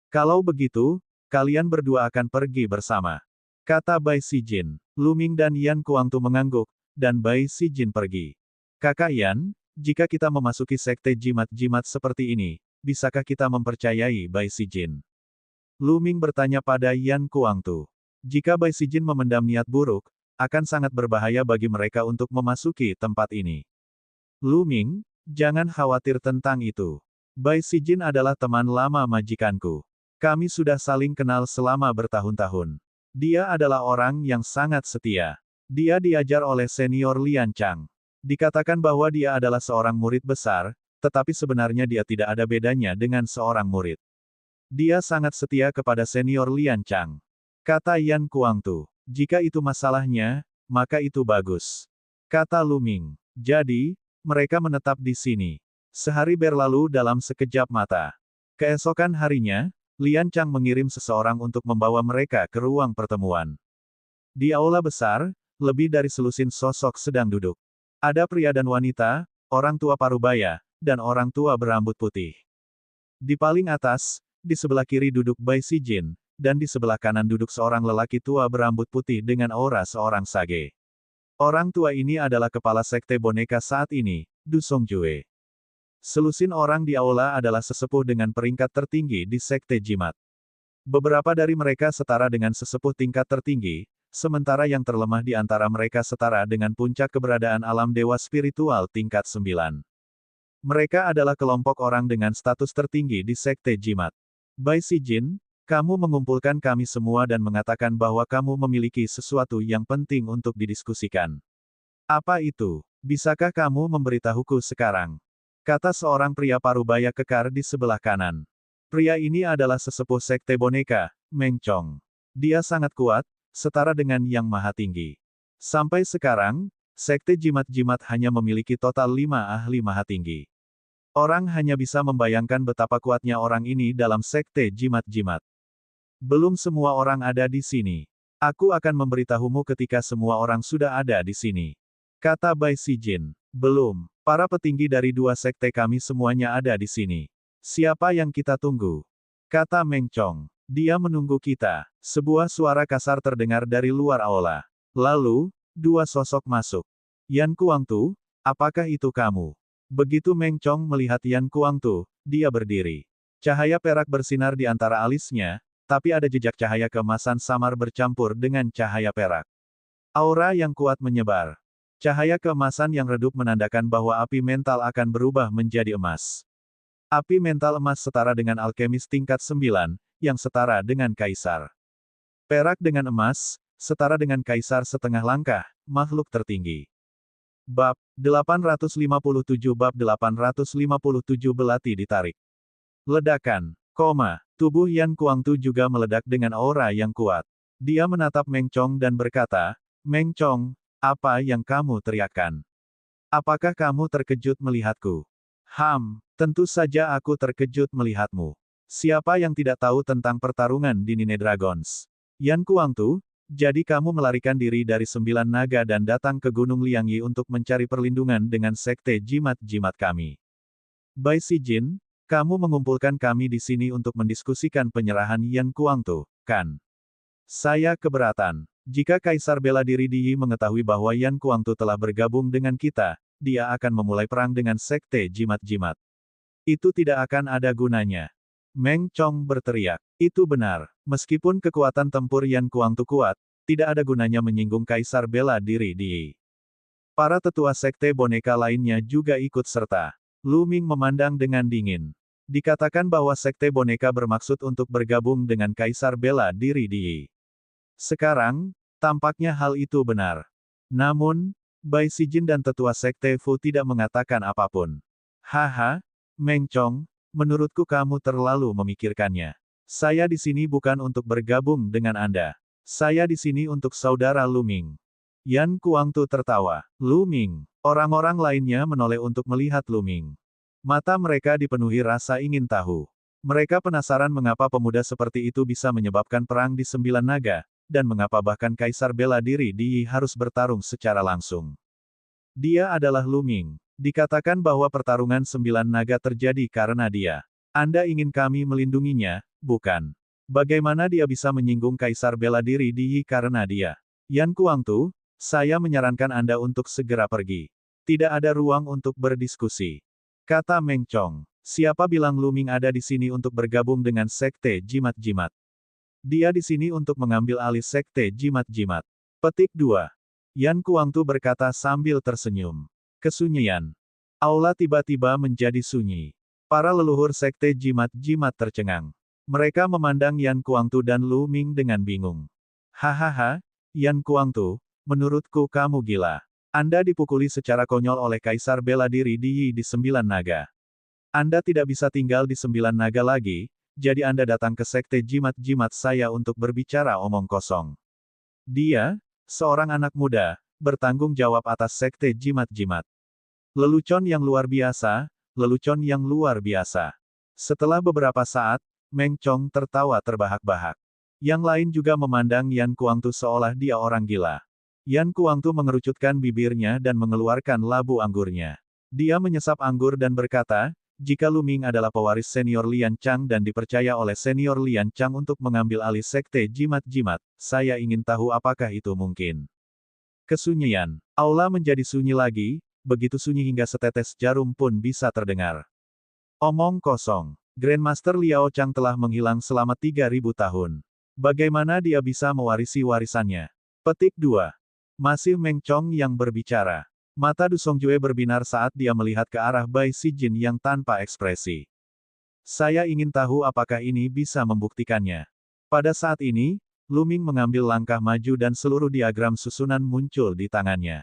Kalau begitu, kalian berdua akan pergi bersama. Kata Bai Sijin. Lu Ming dan Yan Kuangtu mengangguk, dan Bai Sijin pergi. Kakak Yan, jika kita memasuki Sekte Jimat-Jimat seperti ini, bisakah kita mempercayai Bai Sijin? Lu Ming bertanya pada Yan Kuangtu. Jika Bai Sijin memendam niat buruk, akan sangat berbahaya bagi mereka untuk memasuki tempat ini. Lu Ming, jangan khawatir tentang itu. Bai Sijin adalah teman lama majikanku. Kami sudah saling kenal selama bertahun-tahun. Dia adalah orang yang sangat setia. Dia diajar oleh senior Lian Chang. Dikatakan bahwa dia adalah seorang murid besar, tetapi sebenarnya dia tidak ada bedanya dengan seorang murid. Dia sangat setia kepada senior Lian Chang. Kata Yan Kuangtu. Jika itu masalahnya, maka itu bagus. Kata Lu Ming. Jadi, mereka menetap di sini. Sehari berlalu dalam sekejap mata. Keesokan harinya, Lian Chang mengirim seseorang untuk membawa mereka ke ruang pertemuan. Di aula besar, lebih dari selusin sosok sedang duduk. Ada pria dan wanita, orang tua parubaya, dan orang tua berambut putih. Di paling atas, di sebelah kiri duduk Bai Sijin, dan di sebelah kanan duduk seorang lelaki tua berambut putih dengan aura seorang sage. Orang tua ini adalah kepala sekte boneka saat ini, Du Songjue. Selusin orang di aula adalah sesepuh dengan peringkat tertinggi di Sekte Jimat. Beberapa dari mereka setara dengan sesepuh tingkat tertinggi, sementara yang terlemah di antara mereka setara dengan puncak keberadaan alam dewa spiritual tingkat 9. Mereka adalah kelompok orang dengan status tertinggi di Sekte Jimat. Bai Sijin, kamu mengumpulkan kami semua dan mengatakan bahwa kamu memiliki sesuatu yang penting untuk didiskusikan. Apa itu? Bisakah kamu memberitahuku sekarang? Kata seorang pria parubaya kekar di sebelah kanan. Pria ini adalah sesepuh Sekte Boneka, Meng Chong. Dia sangat kuat, setara dengan Yang Maha Tinggi. Sampai sekarang, Sekte Jimat-Jimat hanya memiliki total 5 ahli Maha Tinggi. Orang hanya bisa membayangkan betapa kuatnya orang ini dalam Sekte Jimat-Jimat. Belum semua orang ada di sini. Aku akan memberitahumu ketika semua orang sudah ada di sini. Kata Bai Sijin. Belum. Para petinggi dari dua sekte kami semuanya ada di sini. Siapa yang kita tunggu? Kata Meng Chong. Dia menunggu kita. Sebuah suara kasar terdengar dari luar aula. Lalu, dua sosok masuk. Yan Kuangtu, apakah itu kamu? Begitu Meng Chong melihat Yan Kuangtu, dia berdiri. Cahaya perak bersinar di antara alisnya, tapi ada jejak cahaya keemasan samar bercampur dengan cahaya perak. Aura yang kuat menyebar. Cahaya keemasan yang redup menandakan bahwa api mental akan berubah menjadi emas. Api mental emas setara dengan alkemis tingkat 9, yang setara dengan kaisar. Perak dengan emas, setara dengan kaisar setengah langkah, makhluk tertinggi. Bab 857 Bab 857 Belati ditarik. Ledakan, tubuh Yan Kuangtu juga meledak dengan aura yang kuat. Dia menatap Meng Chong dan berkata, Meng Chong, apa yang kamu teriakkan? Apakah kamu terkejut melihatku? Tentu saja aku terkejut melihatmu. Siapa yang tidak tahu tentang pertarungan di Nine Dragons? Yan Kuangtu, jadi kamu melarikan diri dari 9 naga dan datang ke Gunung Liangyi untuk mencari perlindungan dengan sekte jimat-jimat kami. Bai Sijin, kamu mengumpulkan kami di sini untuk mendiskusikan penyerahan Yan Kuangtu, kan? Saya keberatan. Jika Kaisar Bela Diri Di mengetahui bahwa Yan Kuangtu telah bergabung dengan kita, dia akan memulai perang dengan sekte jimat-jimat. Itu tidak akan ada gunanya. Meng Chong berteriak. Itu benar. Meskipun kekuatan tempur Yan Kuangtu kuat, tidak ada gunanya menyinggung Kaisar Bela Diri Di. Para tetua sekte boneka lainnya juga ikut serta. Lu Ming memandang dengan dingin. Dikatakan bahwa sekte boneka bermaksud untuk bergabung dengan Kaisar Bela Diri Di. Sekarang, tampaknya hal itu benar. Namun, Bai Sijin dan tetua sekte Fu tidak mengatakan apapun. Haha, Meng Chong, menurutku kamu terlalu memikirkannya. Saya di sini bukan untuk bergabung dengan Anda. Saya di sini untuk saudara Lu Ming. Yan Kuangtu tertawa. Lu Ming. Orang-orang lainnya menoleh untuk melihat Lu Ming. Mata mereka dipenuhi rasa ingin tahu. Mereka penasaran mengapa pemuda seperti itu bisa menyebabkan perang di 9 naga, dan mengapa bahkan Kaisar Bela Diri Di harus bertarung secara langsung. Dia adalah Lu Ming. Dikatakan bahwa pertarungan 9 naga terjadi karena dia. Anda ingin kami melindunginya, bukan? Bagaimana dia bisa menyinggung Kaisar Bela Diri Di karena dia? Yan Kuangtu, saya menyarankan Anda untuk segera pergi. Tidak ada ruang untuk berdiskusi. Kata Meng Chong. Siapa bilang Lu Ming ada di sini untuk bergabung dengan sekte jimat-jimat? Dia di sini untuk mengambil alih sekte jimat-jimat. Petik 2. Yan Kuangtu berkata sambil tersenyum. Kesunyian. Aula tiba-tiba menjadi sunyi. Para leluhur sekte jimat-jimat tercengang. Mereka memandang Yan Kuangtu dan Lu Ming dengan bingung. Hahaha, Yan Kuangtu, menurutku kamu gila. Anda dipukuli secara konyol oleh Kaisar Bela Diri Di 9 naga. Anda tidak bisa tinggal di 9 naga lagi, jadi Anda datang ke sekte jimat-jimat saya untuk berbicara omong kosong. Dia, seorang anak muda, bertanggung jawab atas sekte jimat-jimat. Lelucon yang luar biasa, lelucon yang luar biasa. Setelah beberapa saat, Meng Chong tertawa terbahak-bahak. Yang lain juga memandang Yan Kuangtu seolah dia orang gila. Yan Kuangtu mengerucutkan bibirnya dan mengeluarkan labu anggurnya. Dia menyesap anggur dan berkata, jika Lu Ming adalah pewaris senior Lian Chang dan dipercaya oleh senior Lian Chang untuk mengambil alih sekte jimat-jimat, saya ingin tahu apakah itu mungkin. Kesunyian. Aula menjadi sunyi lagi, begitu sunyi hingga setetes jarum pun bisa terdengar. Omong kosong. Grandmaster Liao Chang telah menghilang selama 3.000 tahun. Bagaimana dia bisa mewarisi warisannya? Petik 2. Masih Meng Chong yang berbicara. Mata Du Songjue berbinar saat dia melihat ke arah Bai Sijin yang tanpa ekspresi. Saya ingin tahu apakah ini bisa membuktikannya. Pada saat ini, Lu Ming mengambil langkah maju dan seluruh diagram susunan muncul di tangannya.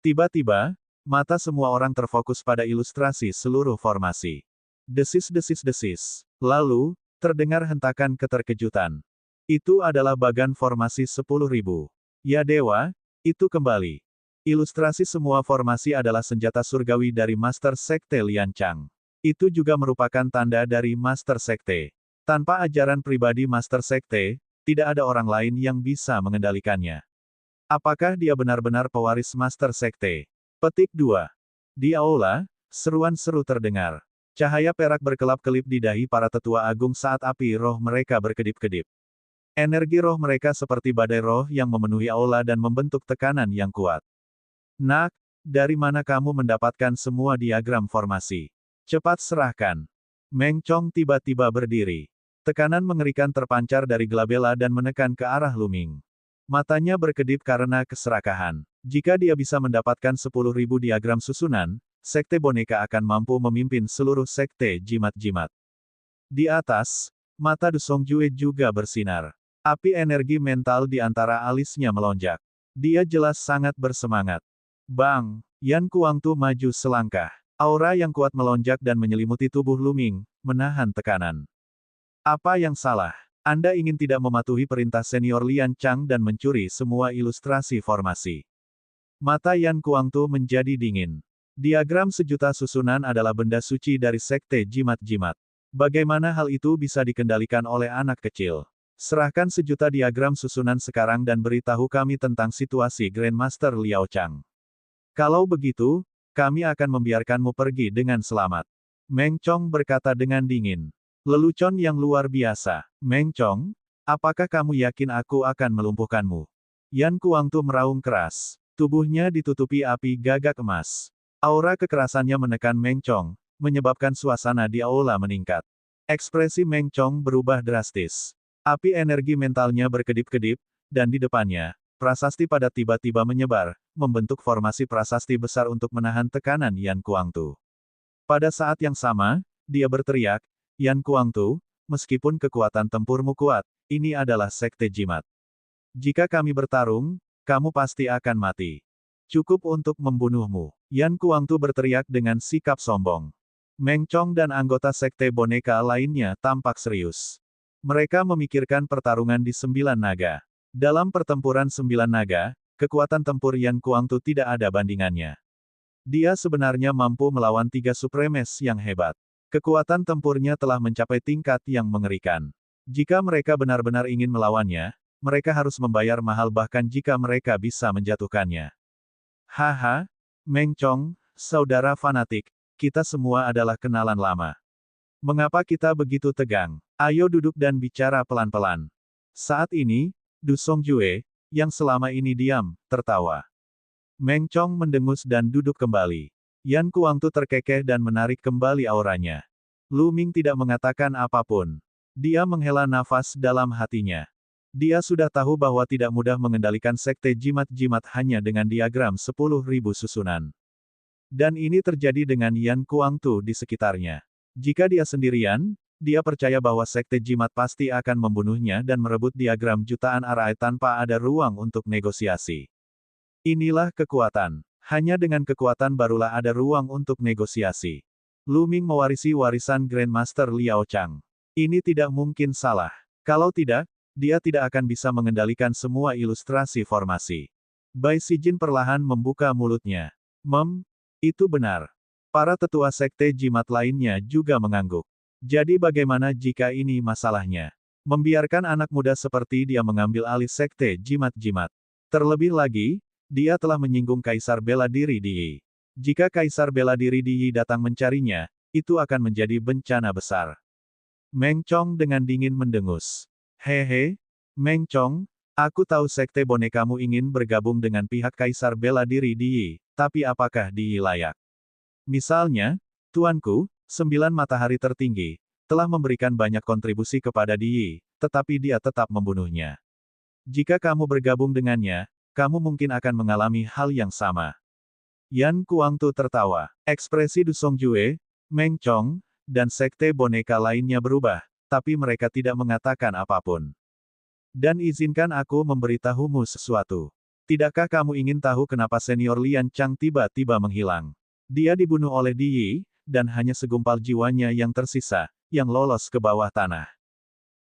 Tiba-tiba, mata semua orang terfokus pada ilustrasi seluruh formasi. Desis-desis-desis. Lalu, terdengar hentakan keterkejutan. Itu adalah bagan formasi 10.000. Ya dewa, itu kembali. Ilustrasi semua formasi adalah senjata surgawi dari Master Sekte Lian Chang. Itu juga merupakan tanda dari Master Sekte. Tanpa ajaran pribadi Master Sekte, tidak ada orang lain yang bisa mengendalikannya. Apakah dia benar-benar pewaris Master Sekte? Petik 2. Di aula, seruan seru terdengar. Cahaya perak berkelap-kelip di dahi para tetua agung saat api roh mereka berkedip-kedip. Energi roh mereka seperti badai roh yang memenuhi aula dan membentuk tekanan yang kuat. Nak, dari mana kamu mendapatkan semua diagram formasi? Cepat serahkan. Meng Chong tiba-tiba berdiri. Tekanan mengerikan terpancar dari Glabella dan menekan ke arah Lu Ming. Matanya berkedip karena keserakahan. Jika dia bisa mendapatkan 10.000 diagram susunan, Sekte Boneka akan mampu memimpin seluruh sekte jimat-jimat. Di atas, mata Du Songjue juga bersinar. Api energi mental di antara alisnya melonjak. Dia jelas sangat bersemangat. Bang! Yan Kuangtu maju selangkah. Aura yang kuat melonjak dan menyelimuti tubuh Lu Ming, menahan tekanan. Apa yang salah? Anda ingin tidak mematuhi perintah senior Lian Chang dan mencuri semua ilustrasi formasi. Mata Yan Kuangtu menjadi dingin. Diagram sejuta susunan adalah benda suci dari sekte jimat-jimat. Bagaimana hal itu bisa dikendalikan oleh anak kecil? Serahkan sejuta diagram susunan sekarang dan beritahu kami tentang situasi Grandmaster Liao Chang. Kalau begitu, kami akan membiarkanmu pergi dengan selamat. Meng Chong berkata dengan dingin. Lelucon yang luar biasa. Meng Chong, apakah kamu yakin aku akan melumpuhkanmu? Yan Kuangtu meraung keras. Tubuhnya ditutupi api gagak emas. Aura kekerasannya menekan Meng Chong, menyebabkan suasana di aula meningkat. Ekspresi Meng Chong berubah drastis. Api energi mentalnya berkedip-kedip, dan di depannya, prasasti padat tiba-tiba menyebar, membentuk formasi prasasti besar untuk menahan tekanan Yan Kuangtu. Pada saat yang sama, dia berteriak, Yan Kuangtu, meskipun kekuatan tempurmu kuat, ini adalah sekte jimat. Jika kami bertarung, kamu pasti akan mati. Cukup untuk membunuhmu. Yan Kuangtu berteriak dengan sikap sombong. Meng Chong dan anggota sekte boneka lainnya tampak serius. Mereka memikirkan pertarungan di 9 naga. Dalam pertempuran 9 naga, kekuatan tempur Yan Kuangtu tidak ada bandingannya. Dia sebenarnya mampu melawan 3 supremes yang hebat. Kekuatan tempurnya telah mencapai tingkat yang mengerikan. Jika mereka benar-benar ingin melawannya, mereka harus membayar mahal bahkan jika mereka bisa menjatuhkannya. Haha, Meng Chong, saudara fanatik, kita semua adalah kenalan lama. Mengapa kita begitu tegang? Ayo duduk dan bicara pelan-pelan. Saat ini, Du Songjue, yang selama ini diam, tertawa. Meng Chong mendengus dan duduk kembali. Yan Kuangtu terkekeh dan menarik kembali auranya. Lu Ming tidak mengatakan apapun. Dia menghela nafas dalam hatinya. Dia sudah tahu bahwa tidak mudah mengendalikan sekte jimat-jimat hanya dengan diagram 10.000 susunan. Dan ini terjadi dengan Yan Kuangtu di sekitarnya. Jika dia sendirian, dia percaya bahwa sekte jimat pasti akan membunuhnya dan merebut diagram jutaan arai tanpa ada ruang untuk negosiasi. Inilah kekuatan. Hanya dengan kekuatan barulah ada ruang untuk negosiasi. Lu Ming mewarisi warisan Grandmaster Liao Chang. Ini tidak mungkin salah. Kalau tidak, dia tidak akan bisa mengendalikan semua ilustrasi formasi. Bai Sijin perlahan membuka mulutnya. Itu benar. Para tetua sekte jimat lainnya juga mengangguk. Jadi bagaimana jika ini masalahnya? Membiarkan anak muda seperti dia mengambil alih sekte jimat-jimat. Terlebih lagi, dia telah menyinggung Kaisar Bela Diri Di Yi. Jika Kaisar Bela Diri Di Yi datang mencarinya, itu akan menjadi bencana besar. Meng Chong dengan dingin mendengus. Hehe, Meng Chong, Aku tahu sekte bonekamu ingin bergabung dengan pihak Kaisar Bela Diri Di, tapi apakah Di layak? Misalnya, Tuanku, 9 matahari tertinggi, telah memberikan banyak kontribusi kepada Di, tetapi dia tetap membunuhnya. Jika kamu bergabung dengannya, kamu mungkin akan mengalami hal yang sama. Yan Kuangtu tertawa. Ekspresi Du Songjue, Meng Chong, dan sekte boneka lainnya berubah, tapi mereka tidak mengatakan apapun. Dan izinkan aku memberitahumu sesuatu. Tidakkah kamu ingin tahu kenapa senior Lian Chang tiba-tiba menghilang? Dia dibunuh oleh Di Yi, dan hanya segumpal jiwanya yang tersisa, yang lolos ke bawah tanah.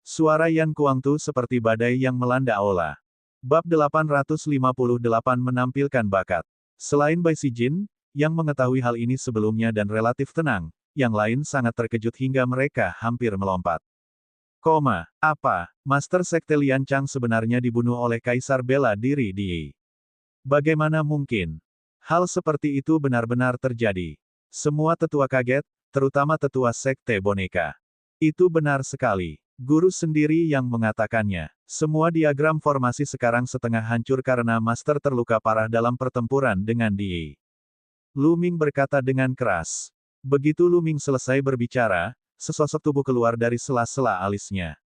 Suara Yan Kuangtu seperti badai yang melanda aula. Bab 858 menampilkan bakat. Selain Bai Sijin, yang mengetahui hal ini sebelumnya dan relatif tenang, yang lain sangat terkejut hingga mereka hampir melompat. Apa? Master Sekte Lian Chang sebenarnya dibunuh oleh Kaisar Bela Diri Di Yi. Bagaimana mungkin? Hal seperti itu benar-benar terjadi. Semua tetua kaget, terutama tetua Sekte Boneka. Itu benar sekali. Guru sendiri yang mengatakannya. Semua diagram formasi sekarang setengah hancur karena Master terluka parah dalam pertempuran dengan Di Yi. Lu Ming berkata dengan keras. Begitu Lu Ming selesai berbicara, sesosok tubuh keluar dari sela-sela alisnya.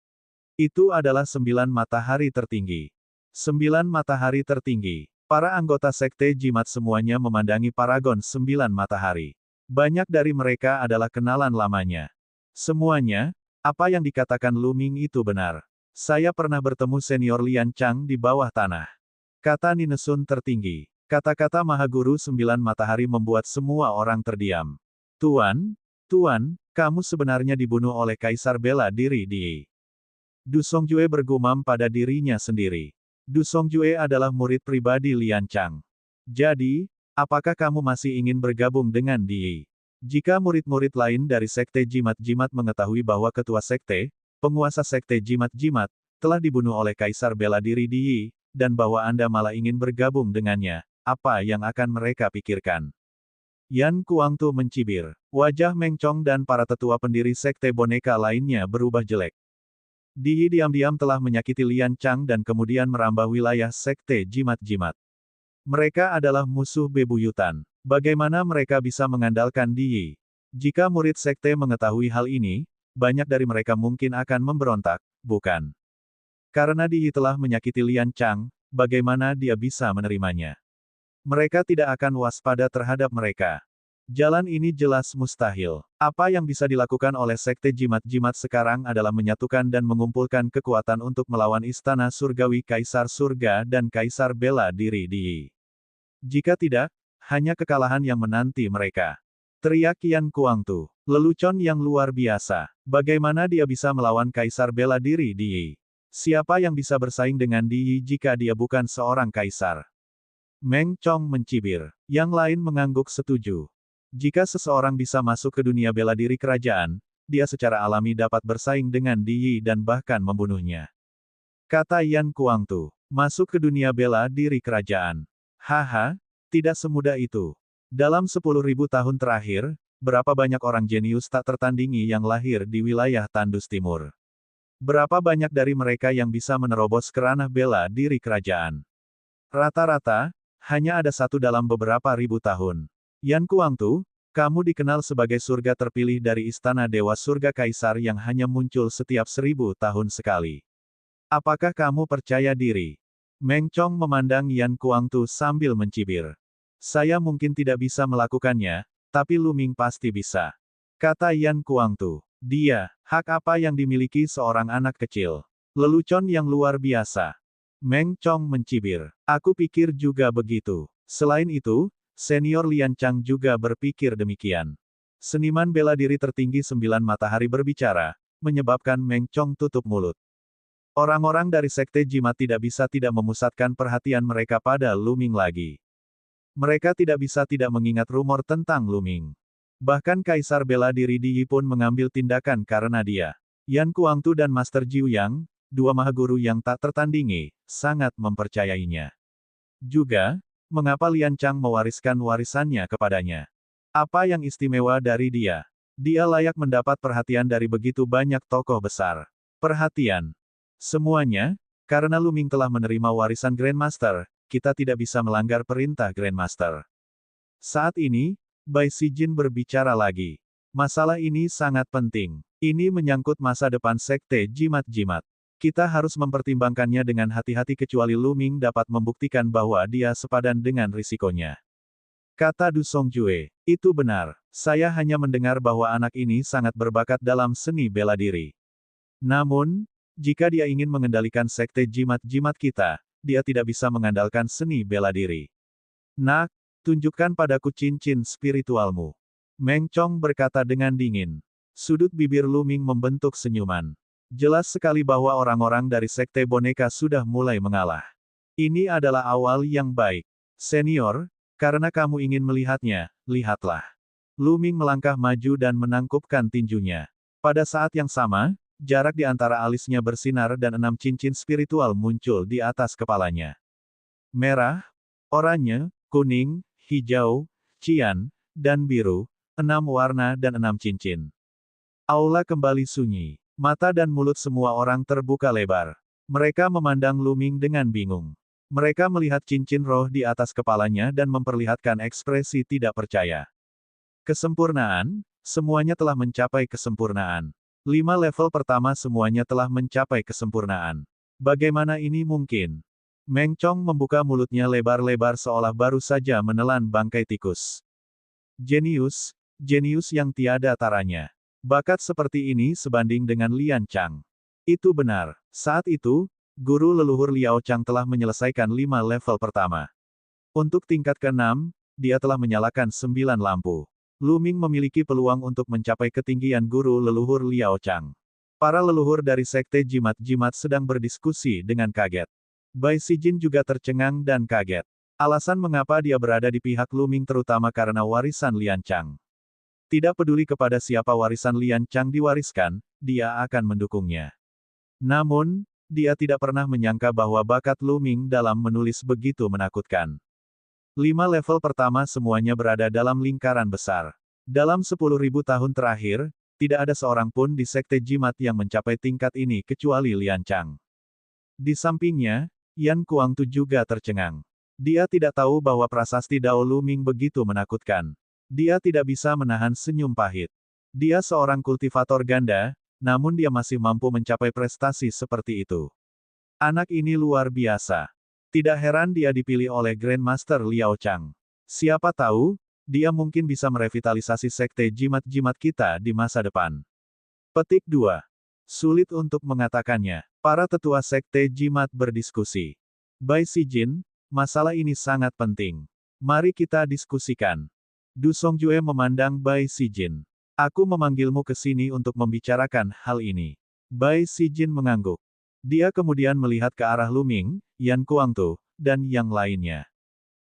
Itu adalah 9 matahari tertinggi. 9 matahari tertinggi. Para anggota Sekte Jimat semuanya memandangi Paragon 9 matahari. Banyak dari mereka adalah kenalan lamanya. Semuanya, apa yang dikatakan Lu Ming itu benar. Saya pernah bertemu senior Lian Chang di bawah tanah. Kata Ninesun tertinggi. Kata-kata Mahaguru 9 matahari membuat semua orang terdiam. Tuan, kamu sebenarnya dibunuh oleh Kaisar Bela Diri Di Yi. Du Songjue bergumam pada dirinya sendiri. Du Songjue adalah murid pribadi Lian Chang. Jadi, apakah kamu masih ingin bergabung dengan Di Yi? Jika murid-murid lain dari Sekte Jimat-Jimat mengetahui bahwa ketua sekte, penguasa Sekte Jimat-Jimat, telah dibunuh oleh Kaisar Bela Diri Di Yi, dan bahwa Anda malah ingin bergabung dengannya, apa yang akan mereka pikirkan? Yan Kuangtu mencibir. Wajah Meng Chong dan para tetua pendiri sekte boneka lainnya berubah jelek. Di Yi diam-diam telah menyakiti Lian Chang dan kemudian merambah wilayah sekte jimat-jimat. Mereka adalah musuh bebuyutan. Bagaimana mereka bisa mengandalkan Di Yi? Jika murid sekte mengetahui hal ini, banyak dari mereka mungkin akan memberontak, bukan? Karena Di Yi telah menyakiti Lian Chang, bagaimana dia bisa menerimanya? Mereka tidak akan waspada terhadap mereka. Jalan ini jelas mustahil. Apa yang bisa dilakukan oleh Sekte Jimat-Jimat sekarang adalah menyatukan dan mengumpulkan kekuatan untuk melawan Istana Surgawi Kaisar Surga dan Kaisar Bela Diri Di Yi. Jika tidak, hanya kekalahan yang menanti mereka. Teriak Yan Kuangtu. Lelucon yang luar biasa. Bagaimana dia bisa melawan Kaisar Bela Diri Di Yi? Siapa yang bisa bersaing dengan Di Yi jika dia bukan seorang kaisar? Meng Chong mencibir. Yang lain mengangguk setuju. Jika seseorang bisa masuk ke dunia bela diri kerajaan, dia secara alami dapat bersaing dengan Di Yi dan bahkan membunuhnya. Kata Yan Kuangtu. Masuk ke dunia bela diri kerajaan. Haha, tidak semudah itu. Dalam 10.000 tahun terakhir, berapa banyak orang jenius tak tertandingi yang lahir di wilayah Tandus Timur? Berapa banyak dari mereka yang bisa menerobos ke ranah bela diri kerajaan? Rata-rata, hanya ada satu dalam beberapa ribu tahun. Yan Kuangtu, kamu dikenal sebagai surga terpilih dari Istana Dewa Surga Kaisar yang hanya muncul setiap 1000 tahun sekali. Apakah kamu percaya diri? Meng Chong memandang Yan Kuangtu sambil mencibir. Saya mungkin tidak bisa melakukannya, tapi Lu Ming pasti bisa. Kata Yan Kuangtu. Dia, hak apa yang dimiliki seorang anak kecil? Lelucon yang luar biasa. Meng Chong mencibir. Aku pikir juga begitu. Selain itu, senior Lian Chang juga berpikir demikian. Seniman bela diri tertinggi 9 matahari berbicara, menyebabkan Meng Chong tutup mulut. Orang-orang dari Sekte Jimat tidak bisa tidak memusatkan perhatian mereka pada Lu Ming lagi. Mereka tidak bisa tidak mengingat rumor tentang Lu Ming. Bahkan Kaisar Bela Diri Di Yi pun mengambil tindakan karena dia. Yan Kuangtu dan Master Jiu Yang, dua mahaguru yang tak tertandingi, sangat mempercayainya. Juga, mengapa Lian Chang mewariskan warisannya kepadanya? Apa yang istimewa dari dia? Dia layak mendapat perhatian dari begitu banyak tokoh besar. Perhatian. Semuanya, Karena Lu Ming telah menerima warisan Grandmaster, kita tidak bisa melanggar perintah Grandmaster. Saat ini, Bai Sijin berbicara lagi. Masalah ini sangat penting. Ini menyangkut masa depan Sekte Jimat-Jimat. Kita harus mempertimbangkannya dengan hati-hati kecuali Lu Ming dapat membuktikan bahwa dia sepadan dengan risikonya. Kata Du Songjue, itu benar. Saya hanya mendengar bahwa anak ini sangat berbakat dalam seni bela diri. Namun, jika dia ingin mengendalikan Sekte Jimat-Jimat kita, dia tidak bisa mengandalkan seni bela diri. Nak, tunjukkan padaku cincin spiritualmu. Meng Chong berkata dengan dingin. Sudut bibir Lu Ming membentuk senyuman. Jelas sekali bahwa orang-orang dari Sekte Boneka sudah mulai mengalah. Ini adalah awal yang baik. Senior, karena kamu ingin melihatnya, lihatlah. Lu Ming melangkah maju dan menangkupkan tinjunya. Pada saat yang sama, jarak di antara alisnya bersinar dan 6 cincin spiritual muncul di atas kepalanya. Merah, oranye, kuning, hijau, cian, dan biru, 6 warna dan 6 cincin. Aula kembali sunyi. Mata dan mulut semua orang terbuka lebar. Mereka memandang Lu Ming dengan bingung. Mereka melihat cincin roh di atas kepalanya dan memperlihatkan ekspresi tidak percaya. Kesempurnaan, semuanya telah mencapai kesempurnaan. 5 level pertama semuanya telah mencapai kesempurnaan. Bagaimana ini mungkin? Meng Chong membuka mulutnya lebar-lebar seolah baru saja menelan bangkai tikus. Jenius, jenius yang tiada taranya. Bakat seperti ini sebanding dengan Lian Chang. Itu benar. Saat itu, guru leluhur Liao Chang telah menyelesaikan 5 level pertama. Untuk tingkat ke-6, dia telah menyalakan 9 lampu. Lu Ming memiliki peluang untuk mencapai ketinggian guru leluhur Liao Chang. Para leluhur dari Sekte Jimat-Jimat sedang berdiskusi dengan kaget. Bai Sijin juga tercengang dan kaget. Alasan mengapa dia berada di pihak Lu Ming terutama karena warisan Lian Chang. Tidak peduli kepada siapa warisan Lian Chang diwariskan, dia akan mendukungnya. Namun, dia tidak pernah menyangka bahwa bakat Lu Ming dalam menulis begitu menakutkan. 5 level pertama semuanya berada dalam lingkaran besar. Dalam 10.000 tahun terakhir, tidak ada seorang pun di Sekte Jimat yang mencapai tingkat ini kecuali Lian Chang. Di sampingnya, Yan Kuangtu juga tercengang. Dia tidak tahu bahwa prasasti Dao Lu Ming begitu menakutkan. Dia tidak bisa menahan senyum pahit. Dia seorang kultivator ganda, namun dia masih mampu mencapai prestasi seperti itu. Anak ini luar biasa. Tidak heran dia dipilih oleh Grandmaster Liao Chang. Siapa tahu, dia mungkin bisa merevitalisasi Sekte Jimat-Jimat kita di masa depan. Petik 2. Sulit untuk mengatakannya. Para tetua Sekte Jimat berdiskusi. Bai Sijin, masalah ini sangat penting. Mari kita diskusikan. Du Songjue memandang Bai Sijin. Aku memanggilmu ke sini untuk membicarakan hal ini. Bai Sijin mengangguk. Dia kemudian melihat ke arah Lu Ming, Yan Kuangtu, dan yang lainnya.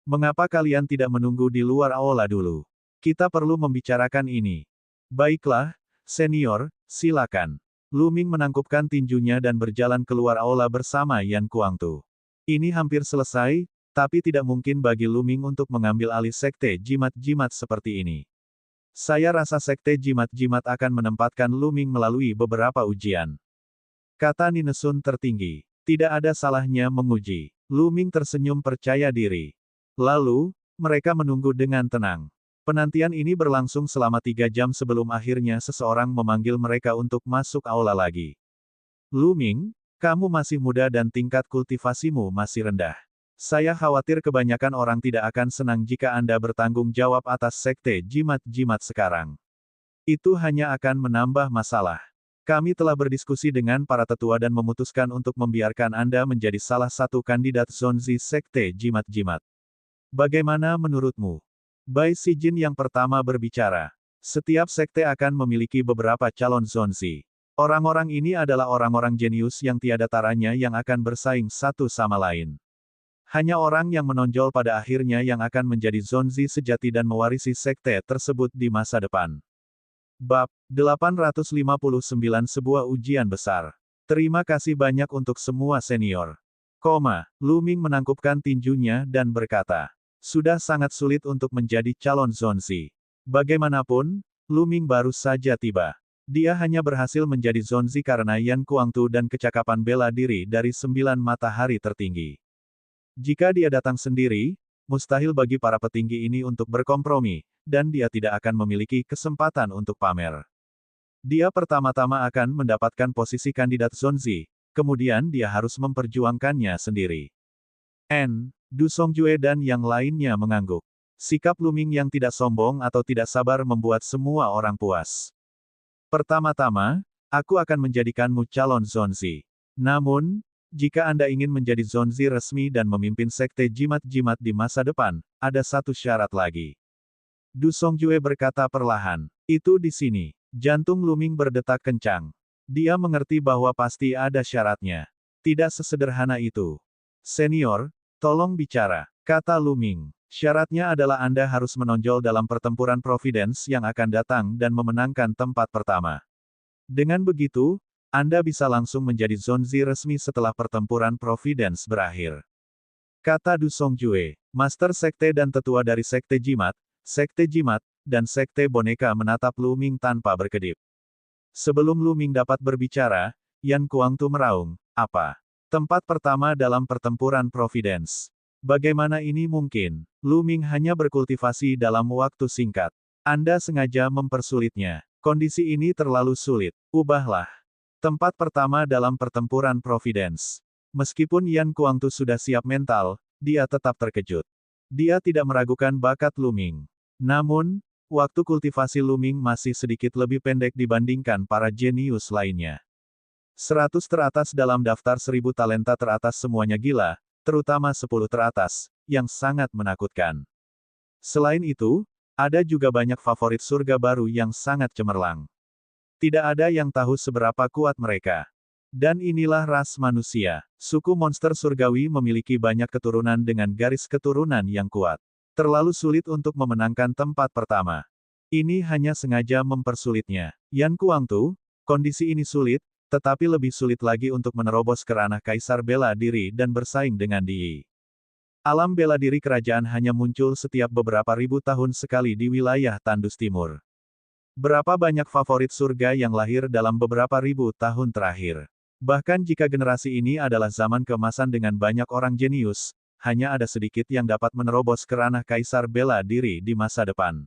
Mengapa kalian tidak menunggu di luar aula dulu? Kita perlu membicarakan ini. Baiklah, senior, silakan. Lu Ming menangkupkan tinjunya dan berjalan keluar aula bersama Yan Kuangtu. Ini hampir selesai, tapi tidak mungkin bagi Lu Ming untuk mengambil alih Sekte Jimat-Jimat seperti ini. Saya rasa Sekte Jimat-Jimat akan menempatkan Lu Ming melalui beberapa ujian. Kata Ninesun tertinggi. Tidak ada salahnya menguji. Lu Ming tersenyum percaya diri. Lalu, mereka menunggu dengan tenang. Penantian ini berlangsung selama 3 jam sebelum akhirnya seseorang memanggil mereka untuk masuk aula lagi. Lu Ming, kamu masih muda dan tingkat kultivasimu masih rendah. Saya khawatir kebanyakan orang tidak akan senang jika Anda bertanggung jawab atas Sekte Jimat-Jimat sekarang. Itu hanya akan menambah masalah. Kami telah berdiskusi dengan para tetua dan memutuskan untuk membiarkan Anda menjadi salah satu kandidat Zonzi Sekte Jimat-Jimat. Bagaimana menurutmu? Bai Sijin yang pertama berbicara. Setiap sekte akan memiliki beberapa calon Zonzi. Orang-orang ini adalah orang-orang jenius yang tiada taranya yang akan bersaing satu sama lain. Hanya orang yang menonjol pada akhirnya yang akan menjadi Zonzi sejati dan mewarisi sekte tersebut di masa depan. Bab 859 Sebuah ujian besar. Terima kasih banyak untuk semua senior. Lu Ming menangkupkan tinjunya dan berkata, sudah sangat sulit untuk menjadi calon Zonzi. Bagaimanapun, Lu Ming baru saja tiba. Dia hanya berhasil menjadi Zonzi karena Yan Kuangtu dan kecakapan bela diri dari 9 matahari tertinggi. Jika dia datang sendiri, mustahil bagi para petinggi ini untuk berkompromi, dan dia tidak akan memiliki kesempatan untuk pamer. Dia pertama-tama akan mendapatkan posisi kandidat Zonzi, kemudian dia harus memperjuangkannya sendiri. Du Songjue dan yang lainnya mengangguk. Sikap Lu Ming yang tidak sombong atau tidak sabar membuat semua orang puas. Pertama-tama, aku akan menjadikanmu calon Zonzi. Namun, jika Anda ingin menjadi Zonzi resmi dan memimpin sekte jimat-jimat di masa depan, ada satu syarat lagi. Du Songjue berkata perlahan. Itu di sini. Jantung Lu Ming berdetak kencang. Dia mengerti bahwa pasti ada syaratnya. Tidak sesederhana itu. Senior, tolong bicara, kata Lu Ming. Syaratnya adalah Anda harus menonjol dalam pertempuran Providence yang akan datang dan memenangkan tempat pertama. Dengan begitu, Anda bisa langsung menjadi Zonzi resmi setelah pertempuran Providence berakhir. Kata Du Songjue, Master Sekte dan tetua dari Sekte Jimat, dan Sekte Boneka menatap Lu Ming tanpa berkedip. Sebelum Lu Ming dapat berbicara, Yan Kuangtu meraung, apa? Tempat pertama dalam pertempuran Providence. Bagaimana ini mungkin? Lu Ming hanya berkultivasi dalam waktu singkat. Anda sengaja mempersulitnya. Kondisi ini terlalu sulit. Ubahlah. Tempat pertama dalam pertempuran Providence. Meskipun Yan Kuangtu sudah siap mental, dia tetap terkejut. Dia tidak meragukan bakat Lu Ming. Namun, waktu kultivasi Lu Ming masih sedikit lebih pendek dibandingkan para jenius lainnya. 100 teratas dalam daftar 1000 talenta teratas semuanya gila, terutama 10 teratas, yang sangat menakutkan. Selain itu, ada juga banyak favorit surga baru yang sangat cemerlang. Tidak ada yang tahu seberapa kuat mereka. Dan inilah ras manusia. Suku monster surgawi memiliki banyak keturunan dengan garis keturunan yang kuat. Terlalu sulit untuk memenangkan tempat pertama. Ini hanya sengaja mempersulitnya. Yan Kuangtu, kondisi ini sulit, tetapi lebih sulit lagi untuk menerobos ke ranah kaisar bela diri dan bersaing dengan Di. Alam bela diri kerajaan hanya muncul setiap beberapa ribu tahun sekali di wilayah Tandus Timur. Berapa banyak favorit surga yang lahir dalam beberapa ribu tahun terakhir. Bahkan jika generasi ini adalah zaman keemasan dengan banyak orang jenius, hanya ada sedikit yang dapat menerobos ke ranah kaisar bela diri di masa depan.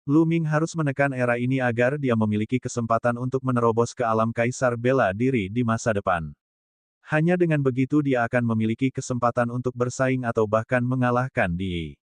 Lu Ming harus menekan era ini agar dia memiliki kesempatan untuk menerobos ke alam kaisar bela diri di masa depan. Hanya dengan begitu dia akan memiliki kesempatan untuk bersaing atau bahkan mengalahkan Di.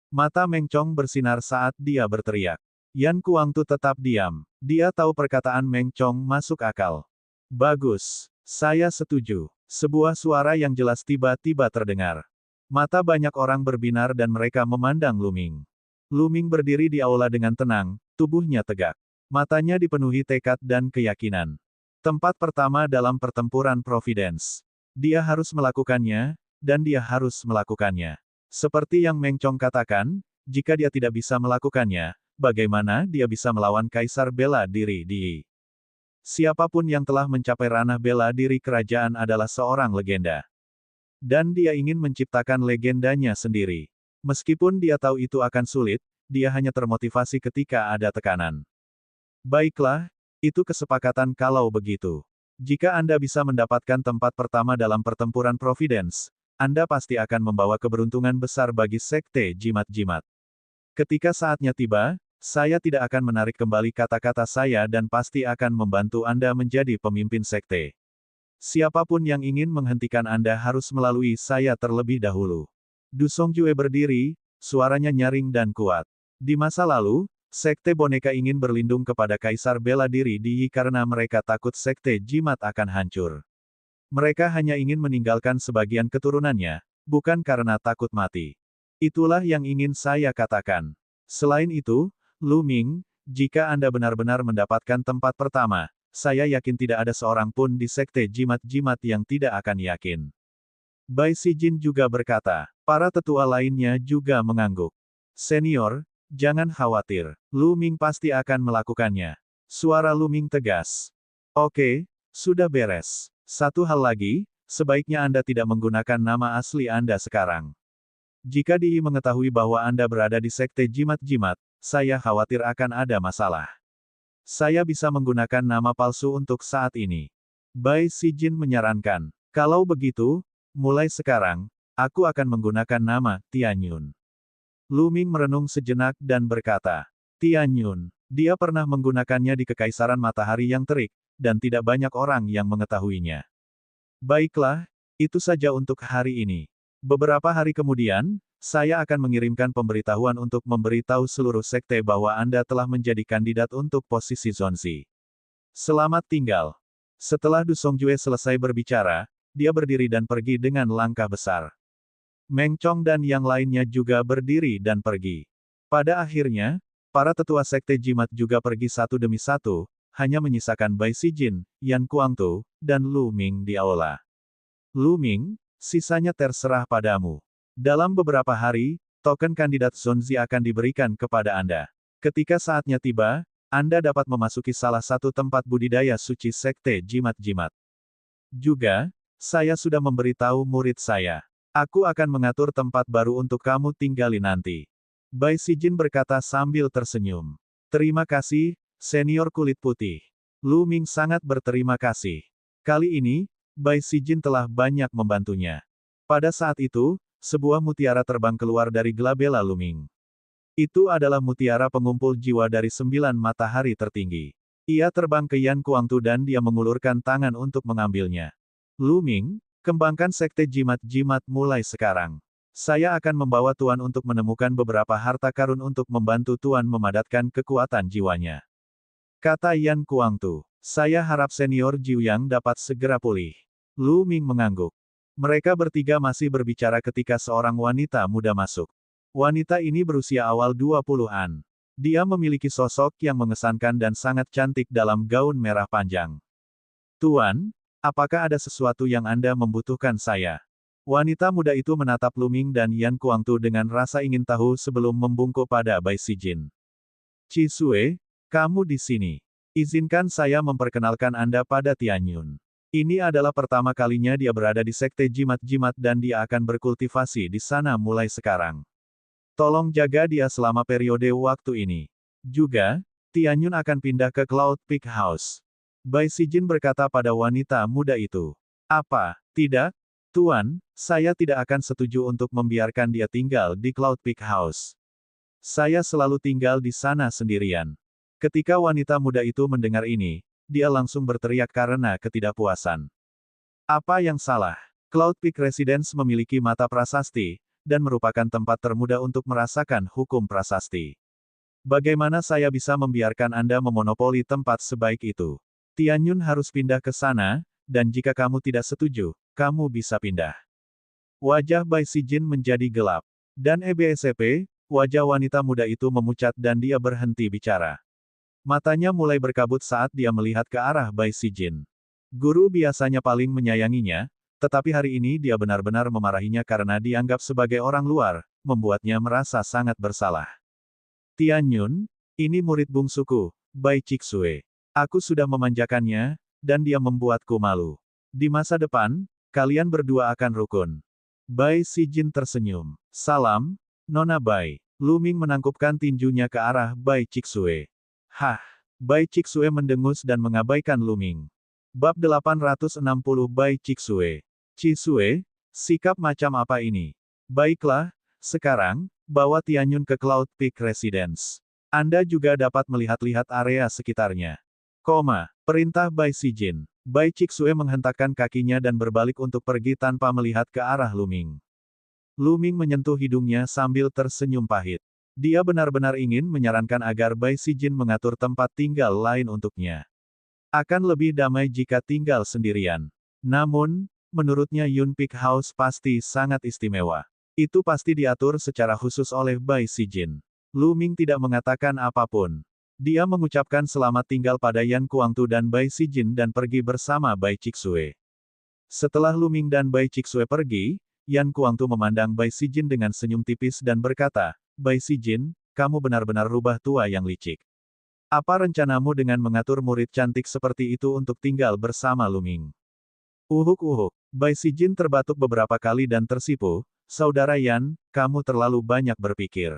Mata Meng Chong bersinar saat dia berteriak. Yan Kuangtu tetap diam. Dia tahu perkataan Meng Chong masuk akal. Bagus. Saya setuju. Sebuah suara yang jelas tiba-tiba terdengar. Mata banyak orang berbinar dan mereka memandang Lu Ming. Lu Ming berdiri di aula dengan tenang, tubuhnya tegak. Matanya dipenuhi tekad dan keyakinan. Tempat pertama dalam pertempuran Providence. Dia harus melakukannya, dan dia harus melakukannya. Seperti yang Meng Chong katakan, jika dia tidak bisa melakukannya, bagaimana dia bisa melawan kaisar bela diri Di? Siapapun yang telah mencapai ranah bela diri kerajaan adalah seorang legenda. Dan dia ingin menciptakan legendanya sendiri. Meskipun dia tahu itu akan sulit, dia hanya termotivasi ketika ada tekanan. Baiklah, itu kesepakatan kalau begitu. Jika Anda bisa mendapatkan tempat pertama dalam pertempuran Providence, Anda pasti akan membawa keberuntungan besar bagi sekte jimat-jimat. Ketika saatnya tiba, saya tidak akan menarik kembali kata-kata saya dan pasti akan membantu Anda menjadi pemimpin sekte. Siapapun yang ingin menghentikan Anda harus melalui saya terlebih dahulu. Du Songjue berdiri, suaranya nyaring dan kuat. Di masa lalu, Sekte Boneka ingin berlindung kepada Kaisar Bela Diri Di karena mereka takut Sekte Jimat akan hancur. Mereka hanya ingin meninggalkan sebagian keturunannya, bukan karena takut mati. Itulah yang ingin saya katakan. Selain itu, Lu Ming, jika Anda benar-benar mendapatkan tempat pertama, saya yakin tidak ada seorang pun di Sekte Jimat-Jimat yang tidak akan yakin. Bai Sijin juga berkata. Para tetua lainnya juga mengangguk. Senior, jangan khawatir. Lu Ming pasti akan melakukannya. Suara Lu Ming tegas. Oke, sudah beres. Satu hal lagi, sebaiknya Anda tidak menggunakan nama asli Anda sekarang. Jika Di mengetahui bahwa Anda berada di Sekte Jimat-Jimat, saya khawatir akan ada masalah. Saya bisa menggunakan nama palsu untuk saat ini. Bai Sijin menyarankan. Kalau begitu, mulai sekarang, aku akan menggunakan nama Tianyun. Lu Ming merenung sejenak dan berkata, Tianyun, dia pernah menggunakannya di Kekaisaran Matahari yang terik, dan tidak banyak orang yang mengetahuinya. Baiklah, itu saja untuk hari ini. Beberapa hari kemudian, saya akan mengirimkan pemberitahuan untuk memberitahu seluruh sekte bahwa Anda telah menjadi kandidat untuk posisi Zonzi. Selamat tinggal. Setelah Du Songjue selesai berbicara, dia berdiri dan pergi dengan langkah besar. Meng Chong dan yang lainnya juga berdiri dan pergi. Pada akhirnya, para tetua sekte jimat juga pergi satu demi satu, hanya menyisakan Bai Sijin, Yan Kuangtu, dan Lu Ming di aula. Lu Ming, sisanya terserah padamu. Dalam beberapa hari, token kandidat Zonzi akan diberikan kepada Anda. Ketika saatnya tiba, Anda dapat memasuki salah satu tempat budidaya suci sekte jimat-jimat. Juga, saya sudah memberitahu murid saya. Aku akan mengatur tempat baru untuk kamu tinggali nanti. Bai Sijin berkata sambil tersenyum. Terima kasih, senior kulit putih. Lu Ming sangat berterima kasih. Kali ini, Bai Sijin telah banyak membantunya. Pada saat itu, sebuah mutiara terbang keluar dari gelabela Lu Ming. Itu adalah mutiara pengumpul jiwa dari 9 matahari tertinggi. Ia terbang ke Yan Kuangtu dan dia mengulurkan tangan untuk mengambilnya. Lu Ming, kembangkan sekte jimat-jimat mulai sekarang. Saya akan membawa Tuan untuk menemukan beberapa harta karun untuk membantu Tuan memadatkan kekuatan jiwanya. Kata Yan Kuangtu. Saya harap senior Jiu Yang dapat segera pulih. Lu Ming mengangguk. Mereka bertiga masih berbicara ketika seorang wanita muda masuk. Wanita ini berusia awal 20-an. Dia memiliki sosok yang mengesankan dan sangat cantik dalam gaun merah panjang. Tuan, apakah ada sesuatu yang Anda membutuhkan saya? Wanita muda itu menatap Lu Ming dan Yan Kuangtu dengan rasa ingin tahu sebelum membungkuk pada Bai Sijin. Chi Sue, kamu di sini. Izinkan saya memperkenalkan Anda pada Tianyun. Ini adalah pertama kalinya dia berada di sekte jimat-jimat dan dia akan berkultivasi di sana mulai sekarang. Tolong jaga dia selama periode waktu ini. Juga, Tianyun akan pindah ke Cloud Peak House. Bai Sijin berkata pada wanita muda itu. Apa, tidak? Tuan, saya tidak akan setuju untuk membiarkan dia tinggal di Cloud Peak House. Saya selalu tinggal di sana sendirian. Ketika wanita muda itu mendengar ini, dia langsung berteriak karena ketidakpuasan. Apa yang salah? Cloud Peak Residence memiliki mata prasasti, dan merupakan tempat termuda untuk merasakan hukum prasasti. Bagaimana saya bisa membiarkan Anda memonopoli tempat sebaik itu? Tianyun harus pindah ke sana, dan jika kamu tidak setuju, kamu bisa pindah. Wajah Bai Sijin menjadi gelap. Dan EBSP, wajah wanita muda itu memucat dan dia berhenti bicara. Matanya mulai berkabut saat dia melihat ke arah Bai Sijin. Guru biasanya paling menyayanginya, tetapi hari ini dia benar-benar memarahinya karena dianggap sebagai orang luar, membuatnya merasa sangat bersalah. Tianyun, ini murid bungsuku, Bai Chiksue. Aku sudah memanjakannya, dan dia membuatku malu. Di masa depan, kalian berdua akan rukun. Bai Sijin tersenyum. Salam, Nona Bai. Lu Ming menangkupkan tinjunya ke arah Bai Chiksue. Hah! Bai Chiksue mendengus dan mengabaikan Lu Ming. Bab 860 Bai Chiksue. Cisue, sikap macam apa ini? Baiklah, sekarang, bawa Tianyun ke Cloud Peak Residence. Anda juga dapat melihat-lihat area sekitarnya. Perintah Bai Sijin. Bai Chiksue menghentakkan kakinya dan berbalik untuk pergi tanpa melihat ke arah Lu Ming. Lu Ming menyentuh hidungnya sambil tersenyum pahit. Dia benar-benar ingin menyarankan agar Bai Sijin mengatur tempat tinggal lain untuknya. Akan lebih damai jika tinggal sendirian. Namun, menurutnya Yun Peak House pasti sangat istimewa. Itu pasti diatur secara khusus oleh Bai Sijin. Lu Ming tidak mengatakan apapun. Dia mengucapkan selamat tinggal pada Yan Kuangtu dan Bai Sijin dan pergi bersama Bai Chiksue. Setelah Lu Ming dan Bai Chiksue pergi, Yan Kuangtu memandang Bai Sijin dengan senyum tipis dan berkata, Bai Sijin, kamu benar-benar rubah tua yang licik. Apa rencanamu dengan mengatur murid cantik seperti itu untuk tinggal bersama Lu Ming? Uhuk-uhuk. Bai Sijin terbatuk beberapa kali dan tersipu, Saudara Yan, kamu terlalu banyak berpikir.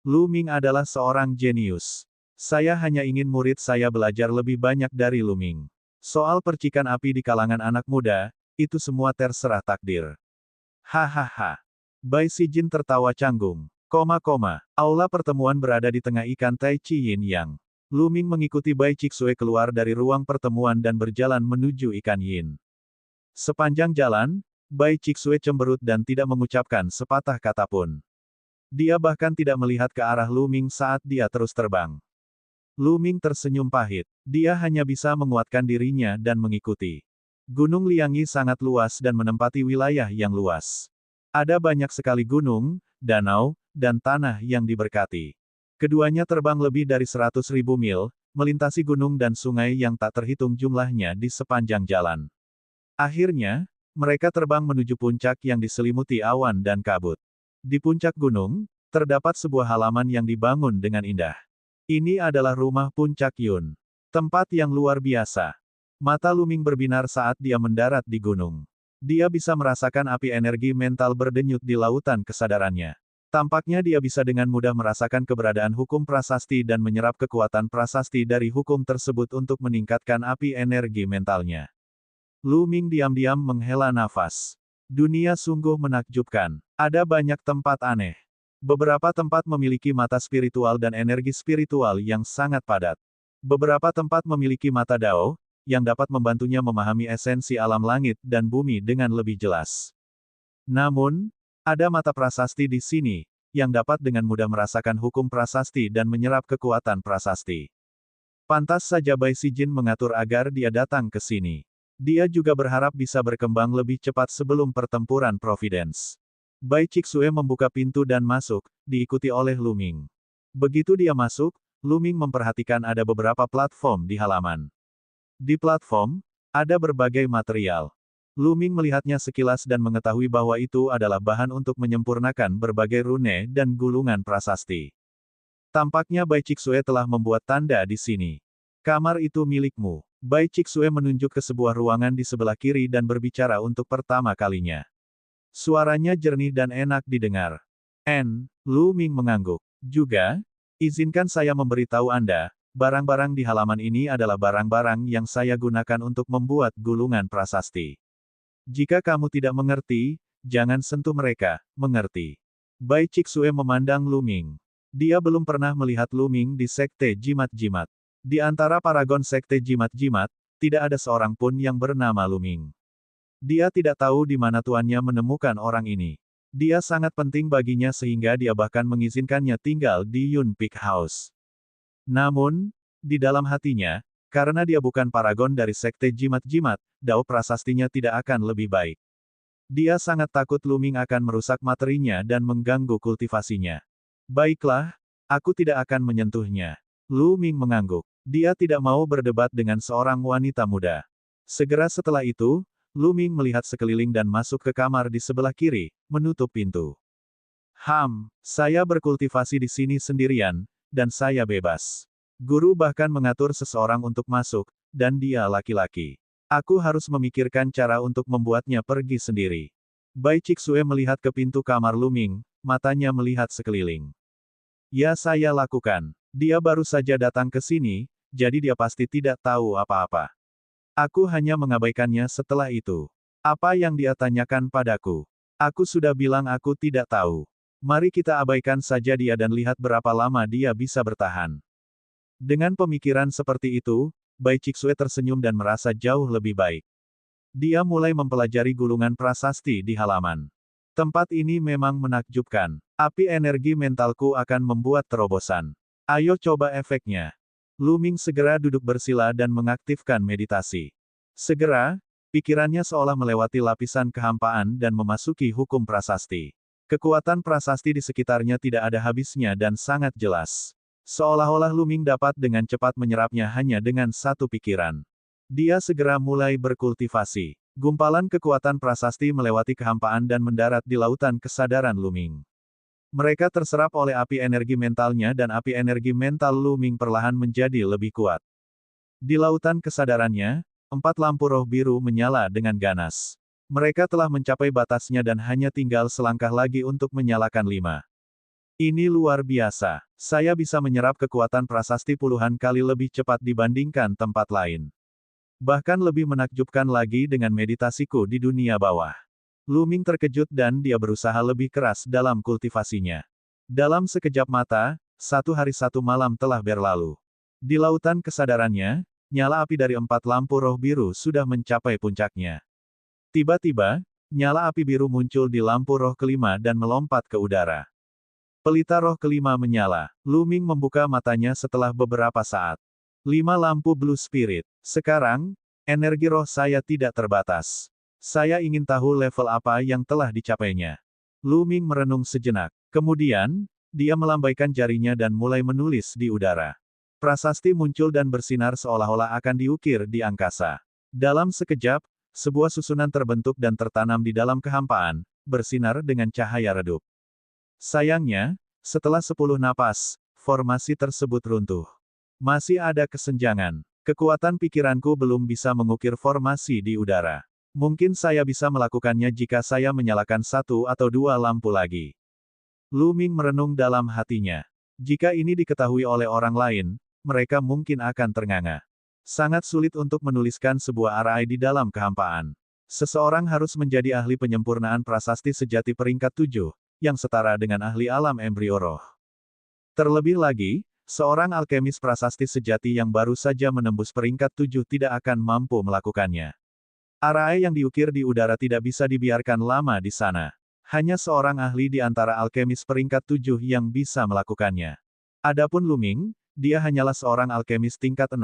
Lu Ming adalah seorang jenius. Saya hanya ingin murid saya belajar lebih banyak dari Luming. Soal percikan api di kalangan anak muda, itu semua terserah takdir. Hahaha. Bai Sijin tertawa canggung. Aula pertemuan berada di tengah ikan Tai Chi Yin Yang. Luming mengikuti Bai Chixue keluar dari ruang pertemuan dan berjalan menuju ikan Yin. Sepanjang jalan, Bai Chixue cemberut dan tidak mengucapkan sepatah kata pun. Dia bahkan tidak melihat ke arah Luming saat dia terus terbang. Luming tersenyum pahit. Dia hanya bisa menguatkan dirinya dan mengikuti. Gunung Liangyi sangat luas dan menempati wilayah yang luas. Ada banyak sekali gunung, danau, dan tanah yang diberkati. Keduanya terbang lebih dari 100.000 mil, melintasi gunung dan sungai yang tak terhitung jumlahnya di sepanjang jalan. Akhirnya, mereka terbang menuju puncak yang diselimuti awan dan kabut. Di puncak gunung, terdapat sebuah halaman yang dibangun dengan indah. Ini adalah rumah Puncak Yun. Tempat yang luar biasa. Mata Luming berbinar saat dia mendarat di gunung. Dia bisa merasakan api energi mental berdenyut di lautan kesadarannya. Tampaknya dia bisa dengan mudah merasakan keberadaan hukum prasasti dan menyerap kekuatan prasasti dari hukum tersebut untuk meningkatkan api energi mentalnya. Luming diam-diam menghela nafas. Dunia sungguh menakjubkan. Ada banyak tempat aneh. Beberapa tempat memiliki mata spiritual dan energi spiritual yang sangat padat. Beberapa tempat memiliki mata Dao, yang dapat membantunya memahami esensi alam langit dan bumi dengan lebih jelas. Namun, ada mata prasasti di sini, yang dapat dengan mudah merasakan hukum prasasti dan menyerap kekuatan prasasti. Pantas saja Bai Sijin mengatur agar dia datang ke sini. Dia juga berharap bisa berkembang lebih cepat sebelum pertempuran Providence. Bai Chixue membuka pintu dan masuk, diikuti oleh Luming. Begitu dia masuk, Luming memperhatikan ada beberapa platform di halaman. Di platform, ada berbagai material. Luming melihatnya sekilas dan mengetahui bahwa itu adalah bahan untuk menyempurnakan berbagai rune dan gulungan prasasti. Tampaknya Bai Chixue telah membuat tanda di sini. Kamar itu milikmu. Bai Chixue menunjuk ke sebuah ruangan di sebelah kiri dan berbicara untuk pertama kalinya. Suaranya jernih dan enak didengar. Luming mengangguk. Juga, izinkan saya memberitahu Anda, barang-barang di halaman ini adalah barang-barang yang saya gunakan untuk membuat gulungan prasasti. Jika kamu tidak mengerti, jangan sentuh mereka, mengerti? Bai Chixue memandang Luming. Dia belum pernah melihat Luming di sekte jimat-jimat. Di antara paragon sekte jimat-jimat, tidak ada seorang pun yang bernama Luming. Dia tidak tahu di mana tuannya menemukan orang ini. Dia sangat penting baginya sehingga dia bahkan mengizinkannya tinggal di Yun Peak House. Namun, di dalam hatinya, karena dia bukan paragon dari sekte jimat-jimat, dao prasastinya tidak akan lebih baik. Dia sangat takut Luming akan merusak materinya dan mengganggu kultivasinya. Baiklah, aku tidak akan menyentuhnya. Luming mengangguk. Dia tidak mau berdebat dengan seorang wanita muda. Segera setelah itu, Luming melihat sekeliling dan masuk ke kamar di sebelah kiri, menutup pintu. Saya berkultivasi di sini sendirian, dan saya bebas. Guru bahkan mengatur seseorang untuk masuk, dan dia laki-laki. Aku harus memikirkan cara untuk membuatnya pergi sendiri. Bai Chixue melihat ke pintu kamar Luming, matanya melihat sekeliling. Ya, saya lakukan. Dia baru saja datang ke sini, jadi dia pasti tidak tahu apa-apa. Aku hanya mengabaikannya setelah itu. Apa yang dia tanyakan padaku? Aku sudah bilang aku tidak tahu. Mari kita abaikan saja dia dan lihat berapa lama dia bisa bertahan. Dengan pemikiran seperti itu, Bai Chixue tersenyum dan merasa jauh lebih baik. Dia mulai mempelajari gulungan prasasti di halaman. Tempat ini memang menakjubkan. Api energi mentalku akan membuat terobosan. Ayo coba efeknya. Luming segera duduk bersila dan mengaktifkan meditasi. Segera, pikirannya seolah melewati lapisan kehampaan dan memasuki hukum prasasti. Kekuatan prasasti di sekitarnya tidak ada habisnya dan sangat jelas. Seolah-olah Luming dapat dengan cepat menyerapnya hanya dengan satu pikiran. Dia segera mulai berkultivasi. Gumpalan kekuatan prasasti melewati kehampaan dan mendarat di lautan kesadaran Luming. Mereka terserap oleh api energi mentalnya dan api energi mental Luming perlahan menjadi lebih kuat. Di lautan kesadarannya, 4 lampu roh biru menyala dengan ganas. Mereka telah mencapai batasnya dan hanya tinggal selangkah lagi untuk menyalakan 5. Ini luar biasa. Saya bisa menyerap kekuatan prasasti puluhan kali lebih cepat dibandingkan tempat lain. Bahkan lebih menakjubkan lagi dengan meditasiku di dunia bawah. Lu Ming terkejut dan dia berusaha lebih keras dalam kultivasinya. Dalam sekejap mata, 1 hari 1 malam telah berlalu. Di lautan kesadarannya, nyala api dari 4 lampu roh biru sudah mencapai puncaknya. Tiba-tiba, nyala api biru muncul di lampu roh kelima dan melompat ke udara. Pelita roh kelima menyala. Lu Ming membuka matanya setelah beberapa saat. 5 lampu Blue Spirit. Sekarang, energi roh saya tidak terbatas. Saya ingin tahu level apa yang telah dicapainya. Lu Ming merenung sejenak. Kemudian, dia melambaikan jarinya dan mulai menulis di udara. Prasasti muncul dan bersinar seolah-olah akan diukir di angkasa. Dalam sekejap, sebuah susunan terbentuk dan tertanam di dalam kehampaan, bersinar dengan cahaya redup. Sayangnya, setelah 10 napas, formasi tersebut runtuh. Masih ada kesenjangan. Kekuatan pikiranku belum bisa mengukir formasi di udara. Mungkin saya bisa melakukannya jika saya menyalakan 1 atau 2 lampu lagi. Lu Ming merenung dalam hatinya. Jika ini diketahui oleh orang lain, mereka mungkin akan ternganga. Sangat sulit untuk menuliskan sebuah arai di dalam kehampaan. Seseorang harus menjadi ahli penyempurnaan prasasti sejati peringkat 7, yang setara dengan ahli alam embrio roh. Terlebih lagi, seorang alkemis prasasti sejati yang baru saja menembus peringkat 7 tidak akan mampu melakukannya. Arai yang diukir di udara tidak bisa dibiarkan lama di sana. Hanya seorang ahli di antara alkemis peringkat 7 yang bisa melakukannya. Adapun Lu Ming, dia hanyalah seorang alkemis tingkat 6,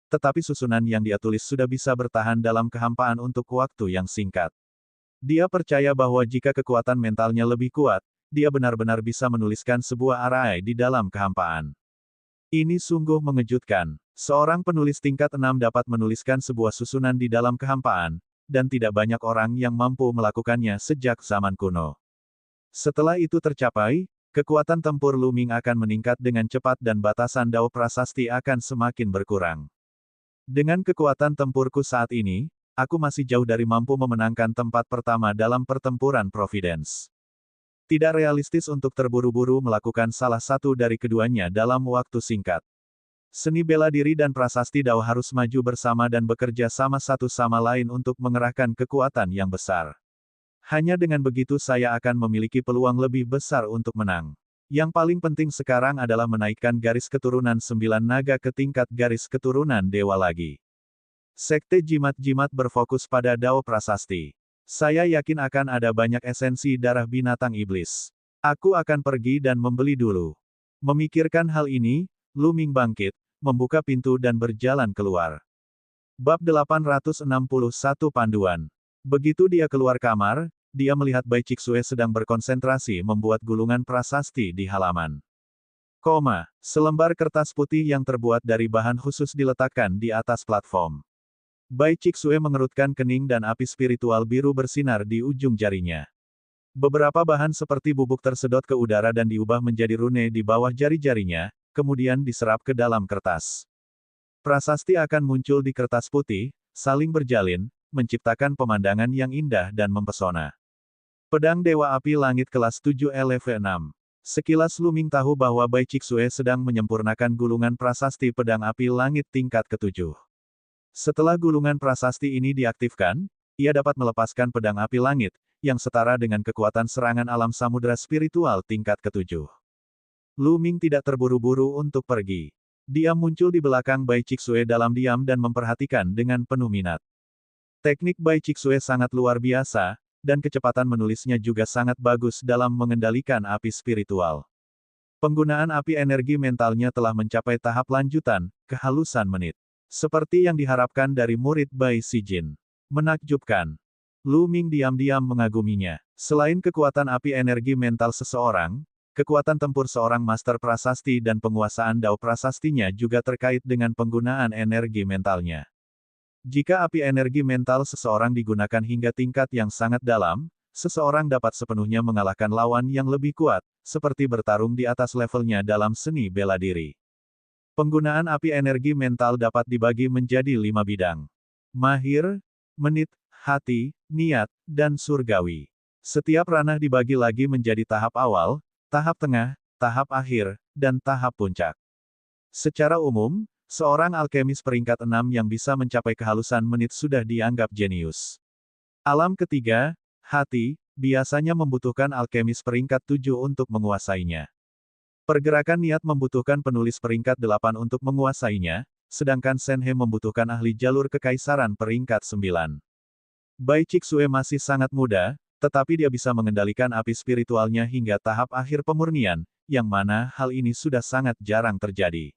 tetapi susunan yang dia tulis sudah bisa bertahan dalam kehampaan untuk waktu yang singkat. Dia percaya bahwa jika kekuatan mentalnya lebih kuat, dia benar-benar bisa menuliskan sebuah arai di dalam kehampaan. Ini sungguh mengejutkan. Seorang penulis tingkat 6 dapat menuliskan sebuah susunan di dalam kehampaan, dan tidak banyak orang yang mampu melakukannya sejak zaman kuno. Setelah itu tercapai, kekuatan tempur Lu Ming akan meningkat dengan cepat dan batasan Dao Prasasti akan semakin berkurang. Dengan kekuatan tempurku saat ini, aku masih jauh dari mampu memenangkan tempat pertama dalam pertempuran Providence. Tidak realistis untuk terburu-buru melakukan salah satu dari keduanya dalam waktu singkat. Seni bela diri dan prasasti Dao harus maju bersama dan bekerja sama satu sama lain untuk mengerahkan kekuatan yang besar. Hanya dengan begitu saya akan memiliki peluang lebih besar untuk menang. Yang paling penting sekarang adalah menaikkan garis keturunan 9 naga ke tingkat garis keturunan dewa lagi. Sekte Jimat-Jimat berfokus pada Dao Prasasti. Saya yakin akan ada banyak esensi darah binatang iblis. Aku akan pergi dan membeli dulu. Memikirkan hal ini, Lu Ming bangkit, membuka pintu dan berjalan keluar. Bab 861 Panduan. Begitu dia keluar kamar, dia melihat Bai Cixue sedang berkonsentrasi membuat gulungan prasasti di halaman. Selembar kertas putih yang terbuat dari bahan khusus diletakkan di atas platform. Bai Cixue mengerutkan kening dan api spiritual biru bersinar di ujung jarinya. Beberapa bahan seperti bubuk tersedot ke udara dan diubah menjadi rune di bawah jari-jarinya, kemudian diserap ke dalam kertas. Prasasti akan muncul di kertas putih, saling berjalin, menciptakan pemandangan yang indah dan mempesona. Pedang Dewa Api Langit kelas 7 LV6. Sekilas Lu Ming tahu bahwa Bai Cixue sedang menyempurnakan gulungan prasasti Pedang Api Langit tingkat ke-7. Setelah gulungan prasasti ini diaktifkan, ia dapat melepaskan pedang api langit, yang setara dengan kekuatan serangan alam samudera spiritual tingkat ke-7. Lu Ming tidak terburu-buru untuk pergi. Dia muncul di belakang Bai Cixue dalam diam dan memperhatikan dengan penuh minat. Teknik Bai Cixue sangat luar biasa, dan kecepatan menulisnya juga sangat bagus dalam mengendalikan api spiritual. Penggunaan api energi mentalnya telah mencapai tahap lanjutan, kehalusan menit. Seperti yang diharapkan dari murid Bai Sijin. Menakjubkan. Lu Ming diam-diam mengaguminya. Selain kekuatan api energi mental seseorang, kekuatan tempur seorang master prasasti dan penguasaan Dao prasastinya juga terkait dengan penggunaan energi mentalnya. Jika api energi mental seseorang digunakan hingga tingkat yang sangat dalam, seseorang dapat sepenuhnya mengalahkan lawan yang lebih kuat, seperti bertarung di atas levelnya dalam seni bela diri. Penggunaan api energi mental dapat dibagi menjadi 5 bidang. Mahir, menit, hati, niat, dan surgawi. Setiap ranah dibagi lagi menjadi tahap awal, tahap tengah, tahap akhir, dan tahap puncak. Secara umum, seorang alkemis peringkat 6 yang bisa mencapai kehalusan menit sudah dianggap jenius. Alam ketiga, hati, biasanya membutuhkan alkemis peringkat 7 untuk menguasainya. Pergerakan niat membutuhkan penulis peringkat 8 untuk menguasainya, sedangkan Senhe membutuhkan ahli jalur kekaisaran peringkat 9. Bai Chixue masih sangat muda, tetapi dia bisa mengendalikan api spiritualnya hingga tahap akhir pemurnian, yang mana hal ini sudah sangat jarang terjadi.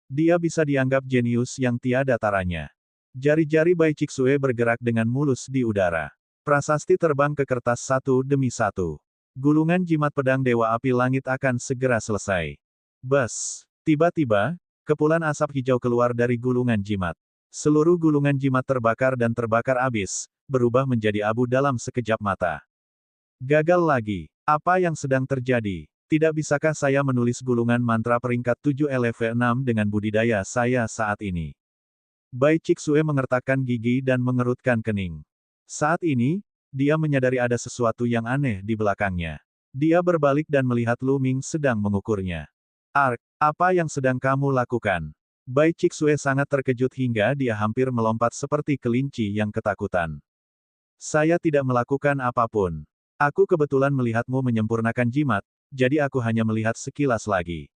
Dia bisa dianggap jenius yang tiada taranya. Jari-jari Bai Chixue bergerak dengan mulus di udara. Prasasti terbang ke kertas satu demi satu. Gulungan jimat pedang Dewa Api Langit akan segera selesai. Bas! Tiba-tiba, kepulan asap hijau keluar dari gulungan jimat. Seluruh gulungan jimat terbakar dan terbakar abis, berubah menjadi abu dalam sekejap mata. Gagal lagi. Apa yang sedang terjadi? Tidak bisakah saya menulis gulungan mantra peringkat 7 LV6 dengan budidaya saya saat ini? Bai Chixue mengertakkan gigi dan mengerutkan kening. Saat ini, dia menyadari ada sesuatu yang aneh di belakangnya. Dia berbalik dan melihat Lu Ming sedang mengukurnya. Ark, apa yang sedang kamu lakukan? Bai Chixue sangat terkejut hingga dia hampir melompat seperti kelinci yang ketakutan. Saya tidak melakukan apapun. Aku kebetulan melihatmu menyempurnakan jimat, jadi aku hanya melihat sekilas lagi.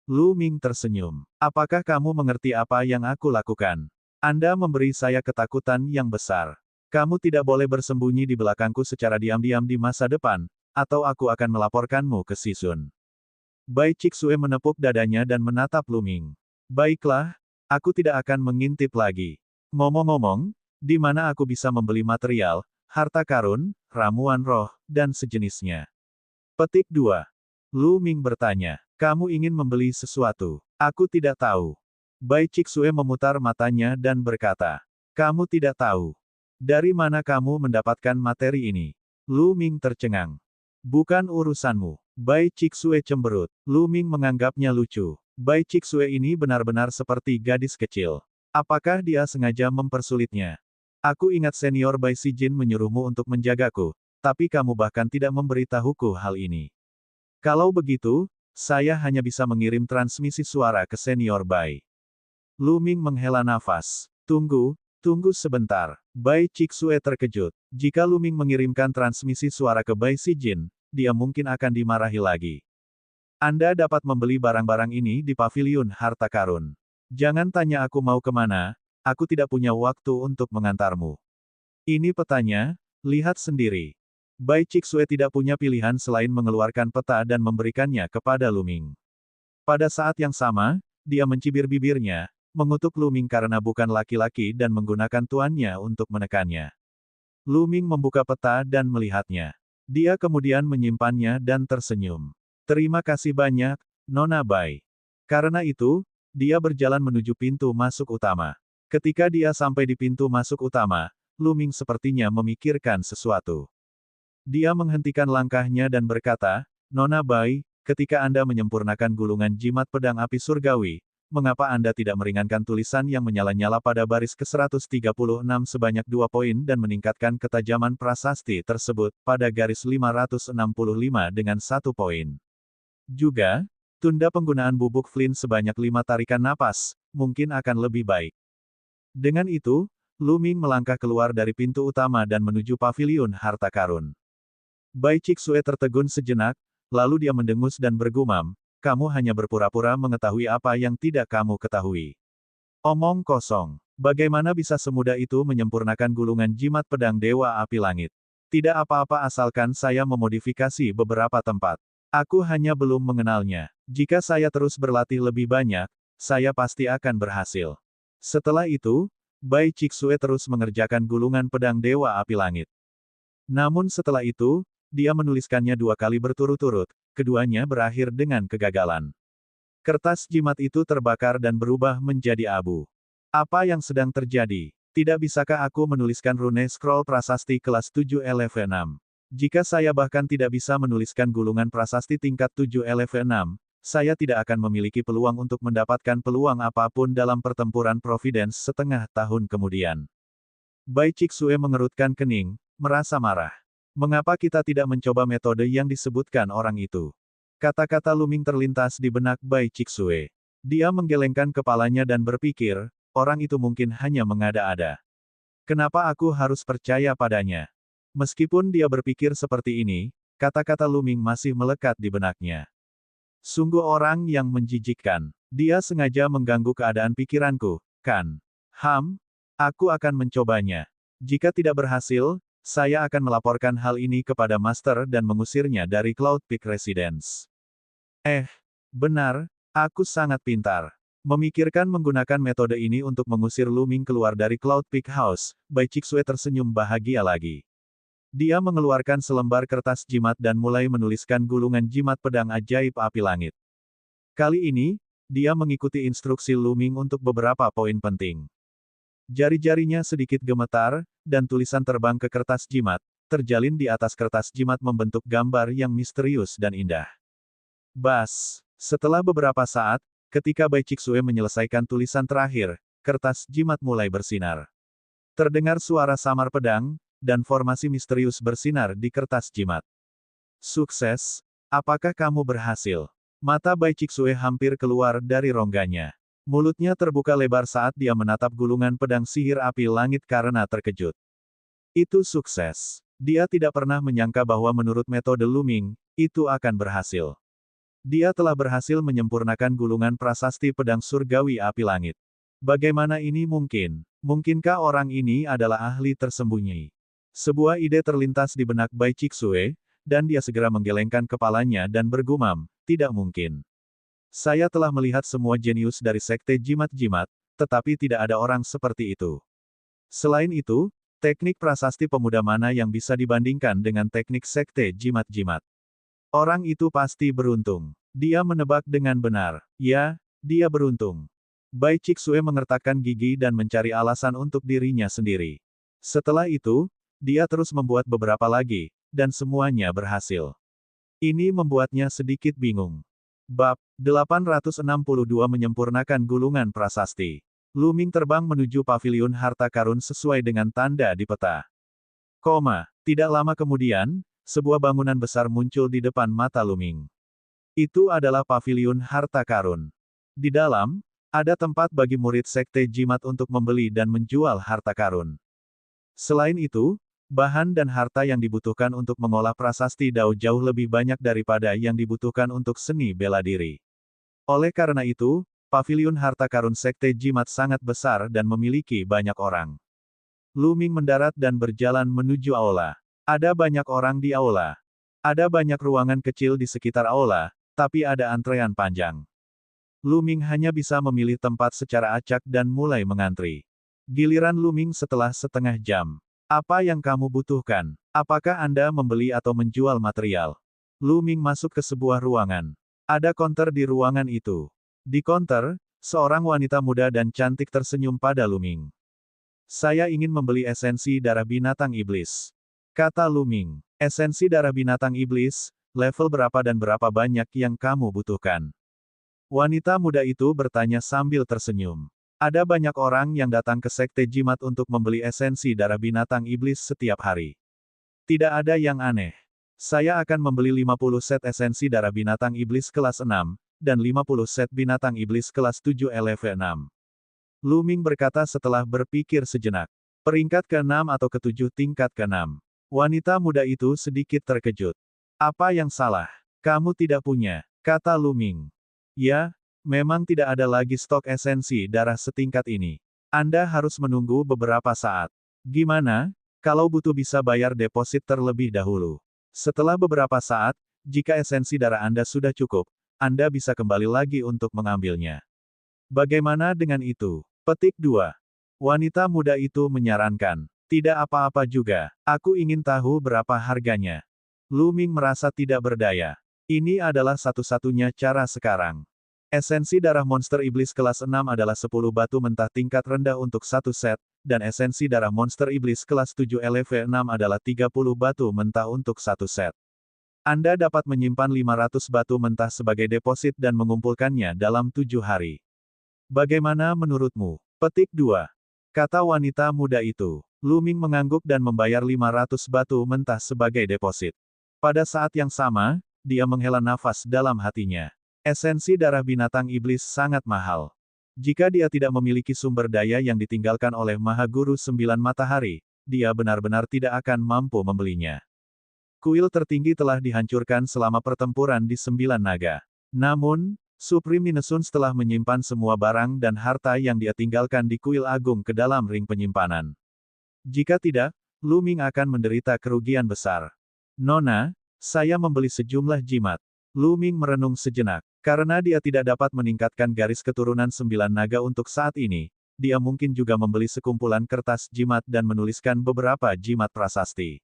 Lu Ming tersenyum. Apakah kamu mengerti apa yang aku lakukan? Anda memberi saya ketakutan yang besar. Kamu tidak boleh bersembunyi di belakangku secara diam-diam di masa depan, atau aku akan melaporkanmu ke Sisun. Bai Chixue menepuk dadanya dan menatap Lu Ming. Baiklah, aku tidak akan mengintip lagi. Ngomong-ngomong, di mana aku bisa membeli material, harta karun, ramuan roh, dan sejenisnya? Petik 2. Lu Ming bertanya, kamu ingin membeli sesuatu? Aku tidak tahu. Bai Chixue memutar matanya dan berkata, kamu tidak tahu. Dari mana kamu mendapatkan materi ini? Lu Ming tercengang. Bukan urusanmu. Bai Chixue cemberut. Lu Ming menganggapnya lucu. Bai Chixue ini benar-benar seperti gadis kecil. Apakah dia sengaja mempersulitnya? Aku ingat senior Bai Sijin menyuruhmu untuk menjagaku, tapi kamu bahkan tidak memberitahuku hal ini. Kalau begitu, saya hanya bisa mengirim transmisi suara ke senior Bai. Lu Ming menghela nafas. Tunggu sebentar. Bai Chixue terkejut. Jika Lu Ming mengirimkan transmisi suara ke Bai Sijin, dia mungkin akan dimarahi lagi. Anda dapat membeli barang-barang ini di paviliun harta karun. Jangan tanya aku mau kemana, aku tidak punya waktu untuk mengantarmu. Ini petanya, lihat sendiri. Bai Chixue tidak punya pilihan selain mengeluarkan peta dan memberikannya kepada Lu Ming. Pada saat yang sama, dia mencibir bibirnya, mengutuk Lu Ming karena bukan laki-laki dan menggunakan tuannya untuk menekannya. Lu Ming membuka peta dan melihatnya. Dia kemudian menyimpannya dan tersenyum. Terima kasih banyak, Nona Bai. Karena itu, dia berjalan menuju pintu masuk utama. Ketika dia sampai di pintu masuk utama, Lu Ming sepertinya memikirkan sesuatu. Dia menghentikan langkahnya dan berkata, Nona Bai, ketika Anda menyempurnakan gulungan jimat pedang api surgawi, mengapa Anda tidak meringankan tulisan yang menyala-nyala pada baris ke-136 sebanyak 2 poin dan meningkatkan ketajaman prasasti tersebut pada garis 565 dengan 1 poin? Juga, tunda penggunaan bubuk Flint sebanyak 5 tarikan napas, mungkin akan lebih baik. Dengan itu, Lu Ming melangkah keluar dari pintu utama dan menuju paviliun harta karun. Bai Chixue tertegun sejenak, lalu dia mendengus dan bergumam, kamu hanya berpura-pura mengetahui apa yang tidak kamu ketahui. Omong kosong. Bagaimana bisa semudah itu menyempurnakan gulungan jimat pedang Dewa Api Langit? Tidak apa-apa asalkan saya memodifikasi beberapa tempat. Aku hanya belum mengenalnya. Jika saya terus berlatih lebih banyak, saya pasti akan berhasil. Setelah itu, Bai Chixue terus mengerjakan gulungan pedang Dewa Api Langit. Namun setelah itu, dia menuliskannya 2 kali berturut-turut, keduanya berakhir dengan kegagalan. Kertas jimat itu terbakar dan berubah menjadi abu. Apa yang sedang terjadi? Tidak bisakah aku menuliskan rune scroll prasasti kelas 7 LV6? Jika saya bahkan tidak bisa menuliskan gulungan prasasti tingkat 7 LV6, saya tidak akan memiliki peluang untuk mendapatkan peluang apapun dalam pertempuran Providence setengah tahun kemudian. Bai Chixue mengerutkan kening, merasa marah. Mengapa kita tidak mencoba metode yang disebutkan orang itu? Kata-kata Luming terlintas di benak Bai Chixue. Dia menggelengkan kepalanya dan berpikir, orang itu mungkin hanya mengada-ada. Kenapa aku harus percaya padanya? Meskipun dia berpikir seperti ini, kata-kata Luming masih melekat di benaknya. Sungguh orang yang menjijikkan. Dia sengaja mengganggu keadaan pikiranku, kan? Aku akan mencobanya. Jika tidak berhasil, saya akan melaporkan hal ini kepada Master dan mengusirnya dari Cloud Peak Residence. Benar, aku sangat pintar. Memikirkan menggunakan metode ini untuk mengusir Luming keluar dari Cloud Peak House, Bai Chixue tersenyum bahagia lagi. Dia mengeluarkan selembar kertas jimat dan mulai menuliskan gulungan jimat pedang ajaib api langit. Kali ini, dia mengikuti instruksi Luming untuk beberapa poin penting. Jari-jarinya sedikit gemetar, dan tulisan terbang ke kertas jimat, terjalin di atas kertas jimat membentuk gambar yang misterius dan indah. Setelah beberapa saat, ketika Bai Chixue menyelesaikan tulisan terakhir, kertas jimat mulai bersinar. Terdengar suara samar pedang, dan formasi misterius bersinar di kertas jimat. Sukses, apakah kamu berhasil? Mata Bai Chixue hampir keluar dari rongganya. Mulutnya terbuka lebar saat dia menatap gulungan pedang sihir api langit karena terkejut. Itu sukses. Dia tidak pernah menyangka bahwa menurut metode Luming, itu akan berhasil. Dia telah berhasil menyempurnakan gulungan prasasti pedang surgawi api langit. Bagaimana ini mungkin? Mungkinkah orang ini adalah ahli tersembunyi? Sebuah ide terlintas di benak Bai Chixue, dan dia segera menggelengkan kepalanya dan bergumam, tidak mungkin. Saya telah melihat semua jenius dari Sekte Jimat-Jimat, tetapi tidak ada orang seperti itu. Selain itu, teknik prasasti pemuda mana yang bisa dibandingkan dengan teknik Sekte Jimat-Jimat? Orang itu pasti beruntung. Dia menebak dengan benar. Ya, dia beruntung. Bai Chixue mengertakkan gigi dan mencari alasan untuk dirinya sendiri. Setelah itu, dia terus membuat beberapa lagi, dan semuanya berhasil. Ini membuatnya sedikit bingung. Bab 862 menyempurnakan gulungan prasasti. Luming terbang menuju paviliun harta karun sesuai dengan tanda di peta. Tidak lama kemudian, sebuah bangunan besar muncul di depan mata Luming. Itu adalah paviliun harta karun. Di dalam, ada tempat bagi murid Sekte Jimat untuk membeli dan menjual harta karun. Selain itu, bahan dan harta yang dibutuhkan untuk mengolah prasasti Dao jauh lebih banyak daripada yang dibutuhkan untuk seni bela diri. Oleh karena itu, paviliun harta karun Sekte Jimat sangat besar dan memiliki banyak orang. Luming mendarat dan berjalan menuju aula. Ada banyak orang di aula. Ada banyak ruangan kecil di sekitar aula, tapi ada antrean panjang. Luming hanya bisa memilih tempat secara acak dan mulai mengantri. Giliran Luming setelah setengah jam. Apa yang kamu butuhkan? Apakah Anda membeli atau menjual material? Luming masuk ke sebuah ruangan. Ada konter di ruangan itu. Di konter, seorang wanita muda dan cantik tersenyum pada Luming. Saya ingin membeli esensi darah binatang iblis. Kata Luming. Esensi darah binatang iblis, level berapa dan berapa banyak yang kamu butuhkan? Wanita muda itu bertanya sambil tersenyum. Ada banyak orang yang datang ke Sekte Jimat untuk membeli esensi darah binatang iblis setiap hari. Tidak ada yang aneh. Saya akan membeli 50 set esensi darah binatang iblis kelas 6, dan 50 set binatang iblis kelas 7 LV6. Luming berkata setelah berpikir sejenak. Peringkat ke-6 atau ke-7 tingkat ke-6. Wanita muda itu sedikit terkejut. Apa yang salah? Kamu tidak punya, kata Luming. Ya, memang tidak ada lagi stok esensi darah setingkat ini. Anda harus menunggu beberapa saat. Gimana, kalau butuh bisa bayar deposit terlebih dahulu. Setelah beberapa saat, jika esensi darah Anda sudah cukup, Anda bisa kembali lagi untuk mengambilnya. Bagaimana dengan itu? Petik 2. Wanita muda itu menyarankan. Tidak apa-apa juga, aku ingin tahu berapa harganya. Luming merasa tidak berdaya. Ini adalah satu-satunya cara sekarang. Esensi darah monster iblis kelas 6 adalah 10 batu mentah tingkat rendah untuk satu set, dan esensi darah monster iblis kelas 7 LV6 adalah 30 batu mentah untuk satu set. Anda dapat menyimpan 500 batu mentah sebagai deposit dan mengumpulkannya dalam 7 hari. Bagaimana menurutmu? Petik 2. Kata wanita muda itu. Luming mengangguk dan membayar 500 batu mentah sebagai deposit. Pada saat yang sama, dia menghela nafas dalam hatinya. Esensi darah binatang iblis sangat mahal. Jika dia tidak memiliki sumber daya yang ditinggalkan oleh Maha Guru Sembilan Matahari, dia benar-benar tidak akan mampu membelinya. Kuil tertinggi telah dihancurkan selama pertempuran di Sembilan Naga. Namun, Supreme Ninesuns telah menyimpan semua barang dan harta yang dia tinggalkan di kuil agung ke dalam ring penyimpanan. Jika tidak, Lu Ming akan menderita kerugian besar. Nona, saya membeli sejumlah jimat. Lu Ming merenung sejenak. Karena dia tidak dapat meningkatkan garis keturunan Sembilan Naga untuk saat ini, dia mungkin juga membeli sekumpulan kertas jimat dan menuliskan beberapa jimat prasasti.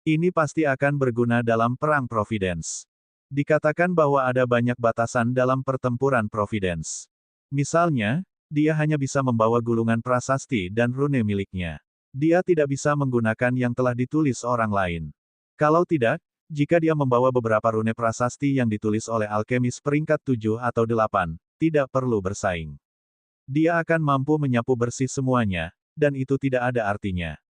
Ini pasti akan berguna dalam perang Providence. Dikatakan bahwa ada banyak batasan dalam pertempuran Providence. Misalnya, dia hanya bisa membawa gulungan prasasti dan rune miliknya. Dia tidak bisa menggunakan yang telah ditulis orang lain. Kalau tidak, jika dia membawa beberapa rune prasasti yang ditulis oleh alkemis peringkat 7 atau 8, tidak perlu bersaing. Dia akan mampu menyapu bersih semuanya, dan itu tidak ada artinya.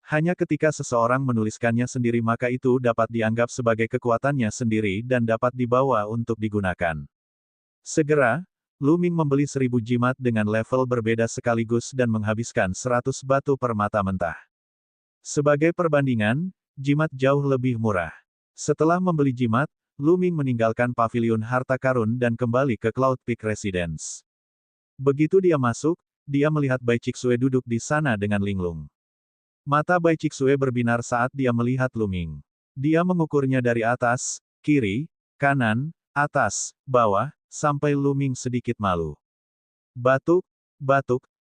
Hanya ketika seseorang menuliskannya sendiri maka itu dapat dianggap sebagai kekuatannya sendiri dan dapat dibawa untuk digunakan. Segera, Lu Ming membeli 1000 jimat dengan level berbeda sekaligus dan menghabiskan 100 batu permata mentah. Sebagai perbandingan, jimat jauh lebih murah. Setelah membeli jimat, Lu Ming meninggalkan pavilion harta karun dan kembali ke Cloud Peak Residence. Begitu dia masuk, dia melihat Bai Chixue duduk di sana dengan linglung. Mata Bai Chixue berbinar saat dia melihat Lu Ming. Dia mengukurnya dari atas, kiri, kanan, atas, bawah, sampai Lu Ming sedikit malu. Batuk,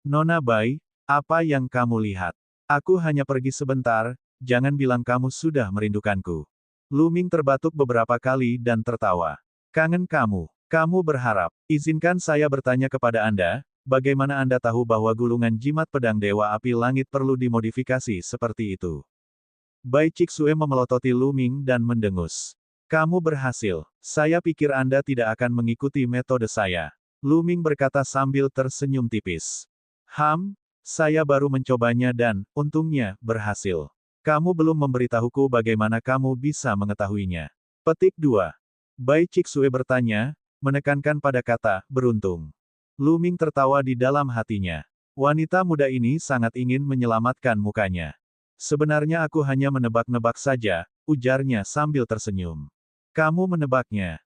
Nona Bai, apa yang kamu lihat? Aku hanya pergi sebentar, jangan bilang kamu sudah merindukanku. Lu Ming terbatuk beberapa kali dan tertawa. Kangen kamu berharap. Izinkan saya bertanya kepada Anda, bagaimana Anda tahu bahwa gulungan jimat pedang Dewa Api Langit perlu dimodifikasi seperti itu? Bai Chixue memelototi Lu Ming dan mendengus. Kamu berhasil. Saya pikir Anda tidak akan mengikuti metode saya. Lu Ming berkata sambil tersenyum tipis. Saya baru mencobanya dan, untungnya, berhasil. Kamu belum memberitahuku bagaimana kamu bisa mengetahuinya. Petik 2. Bai Chixue bertanya, menekankan pada kata, beruntung. Lu Ming tertawa di dalam hatinya. Wanita muda ini sangat ingin menyelamatkan mukanya. Sebenarnya aku hanya menebak-nebak saja, ujarnya sambil tersenyum. Kamu menebaknya.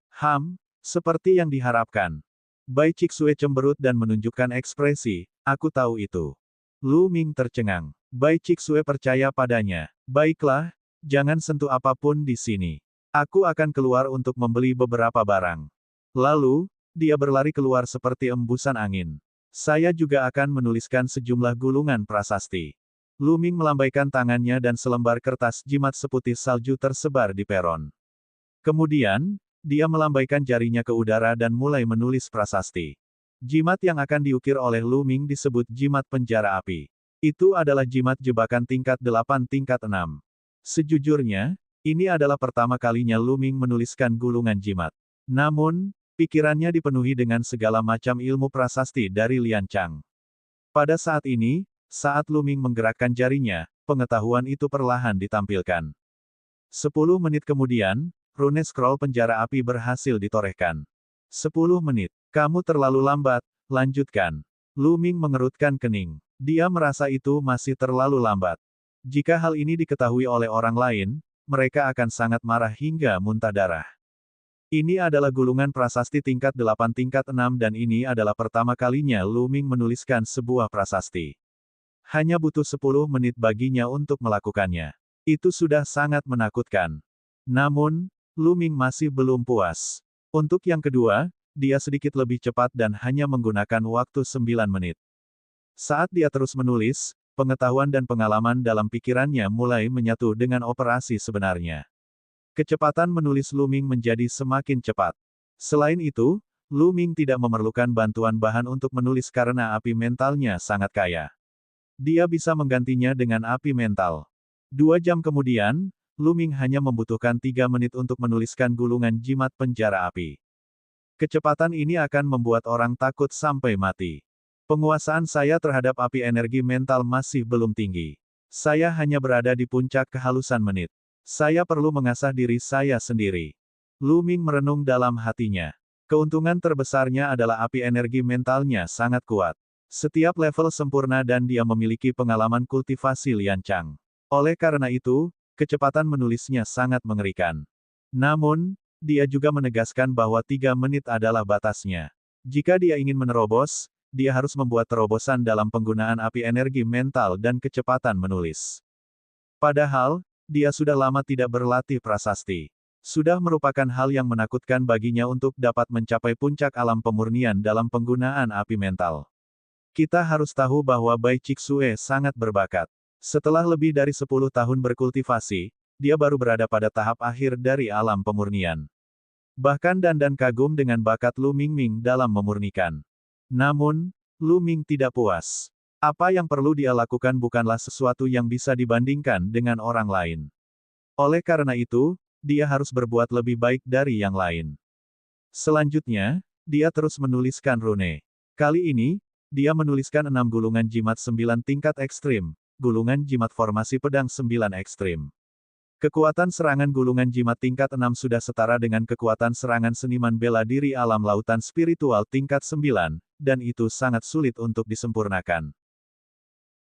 Seperti yang diharapkan. Bai Chixue cemberut dan menunjukkan ekspresi, aku tahu itu. Lu Ming tercengang. Bai Chixue percaya padanya. Baiklah, jangan sentuh apapun di sini. Aku akan keluar untuk membeli beberapa barang. Lalu, dia berlari keluar seperti embusan angin. Saya juga akan menuliskan sejumlah gulungan prasasti. Lu Ming melambaikan tangannya dan selembar kertas jimat seputih salju tersebar di peron. Kemudian, dia melambaikan jarinya ke udara dan mulai menulis prasasti. Jimat yang akan diukir oleh Lu Ming disebut jimat penjara api. Itu adalah jimat jebakan tingkat 8 tingkat 6. Sejujurnya, ini adalah pertama kalinya Lu Ming menuliskan gulungan jimat. Namun, pikirannya dipenuhi dengan segala macam ilmu prasasti dari Lian Chang. Pada saat ini, saat Lu Ming menggerakkan jarinya, pengetahuan itu perlahan ditampilkan. 10 menit kemudian, rune scroll penjara api berhasil ditorehkan. 10 menit. Kamu terlalu lambat, lanjutkan. Lu Ming mengerutkan kening. Dia merasa itu masih terlalu lambat. Jika hal ini diketahui oleh orang lain, mereka akan sangat marah hingga muntah darah. Ini adalah gulungan prasasti tingkat 8 tingkat 6 dan ini adalah pertama kalinya Lu Ming menuliskan sebuah prasasti. Hanya butuh 10 menit baginya untuk melakukannya. Itu sudah sangat menakutkan. Namun, Lu Ming masih belum puas. Untuk yang kedua, dia sedikit lebih cepat dan hanya menggunakan waktu 9 menit. Saat dia terus menulis, pengetahuan dan pengalaman dalam pikirannya mulai menyatu dengan operasi sebenarnya. Kecepatan menulis Lu Ming menjadi semakin cepat. Selain itu, Lu Ming tidak memerlukan bantuan bahan untuk menulis karena api mentalnya sangat kaya. Dia bisa menggantinya dengan api mental. 2 jam kemudian, Lu Ming hanya membutuhkan 3 menit untuk menuliskan gulungan jimat penjara api. Kecepatan ini akan membuat orang takut sampai mati. Penguasaan saya terhadap api energi mental masih belum tinggi. Saya hanya berada di puncak kehalusan menit. Saya perlu mengasah diri saya sendiri. Lu Ming merenung dalam hatinya. Keuntungan terbesarnya adalah api energi mentalnya sangat kuat. Setiap level sempurna dan dia memiliki pengalaman kultivasi Lian Chang. Oleh karena itu, kecepatan menulisnya sangat mengerikan. Namun, dia juga menegaskan bahwa 3 menit adalah batasnya. Jika dia ingin menerobos, dia harus membuat terobosan dalam penggunaan api energi mental dan kecepatan menulis. Padahal, dia sudah lama tidak berlatih prasasti. Sudah merupakan hal yang menakutkan baginya untuk dapat mencapai puncak alam pemurnian dalam penggunaan api mental. Kita harus tahu bahwa Bai Chixue sangat berbakat. Setelah lebih dari 10 tahun berkultivasi, dia baru berada pada tahap akhir dari alam pemurnian. Bahkan Dandan kagum dengan bakat Lu Mingming dalam memurnikan. Namun, Lu Ming tidak puas. Apa yang perlu dia lakukan bukanlah sesuatu yang bisa dibandingkan dengan orang lain. Oleh karena itu, dia harus berbuat lebih baik dari yang lain. Selanjutnya, dia terus menuliskan rune. Kali ini, dia menuliskan 6 gulungan jimat 9 tingkat ekstrim, gulungan jimat formasi pedang 9 ekstrim. Kekuatan serangan gulungan jimat tingkat 6 sudah setara dengan kekuatan serangan seniman bela diri alam lautan spiritual tingkat 9, dan itu sangat sulit untuk disempurnakan.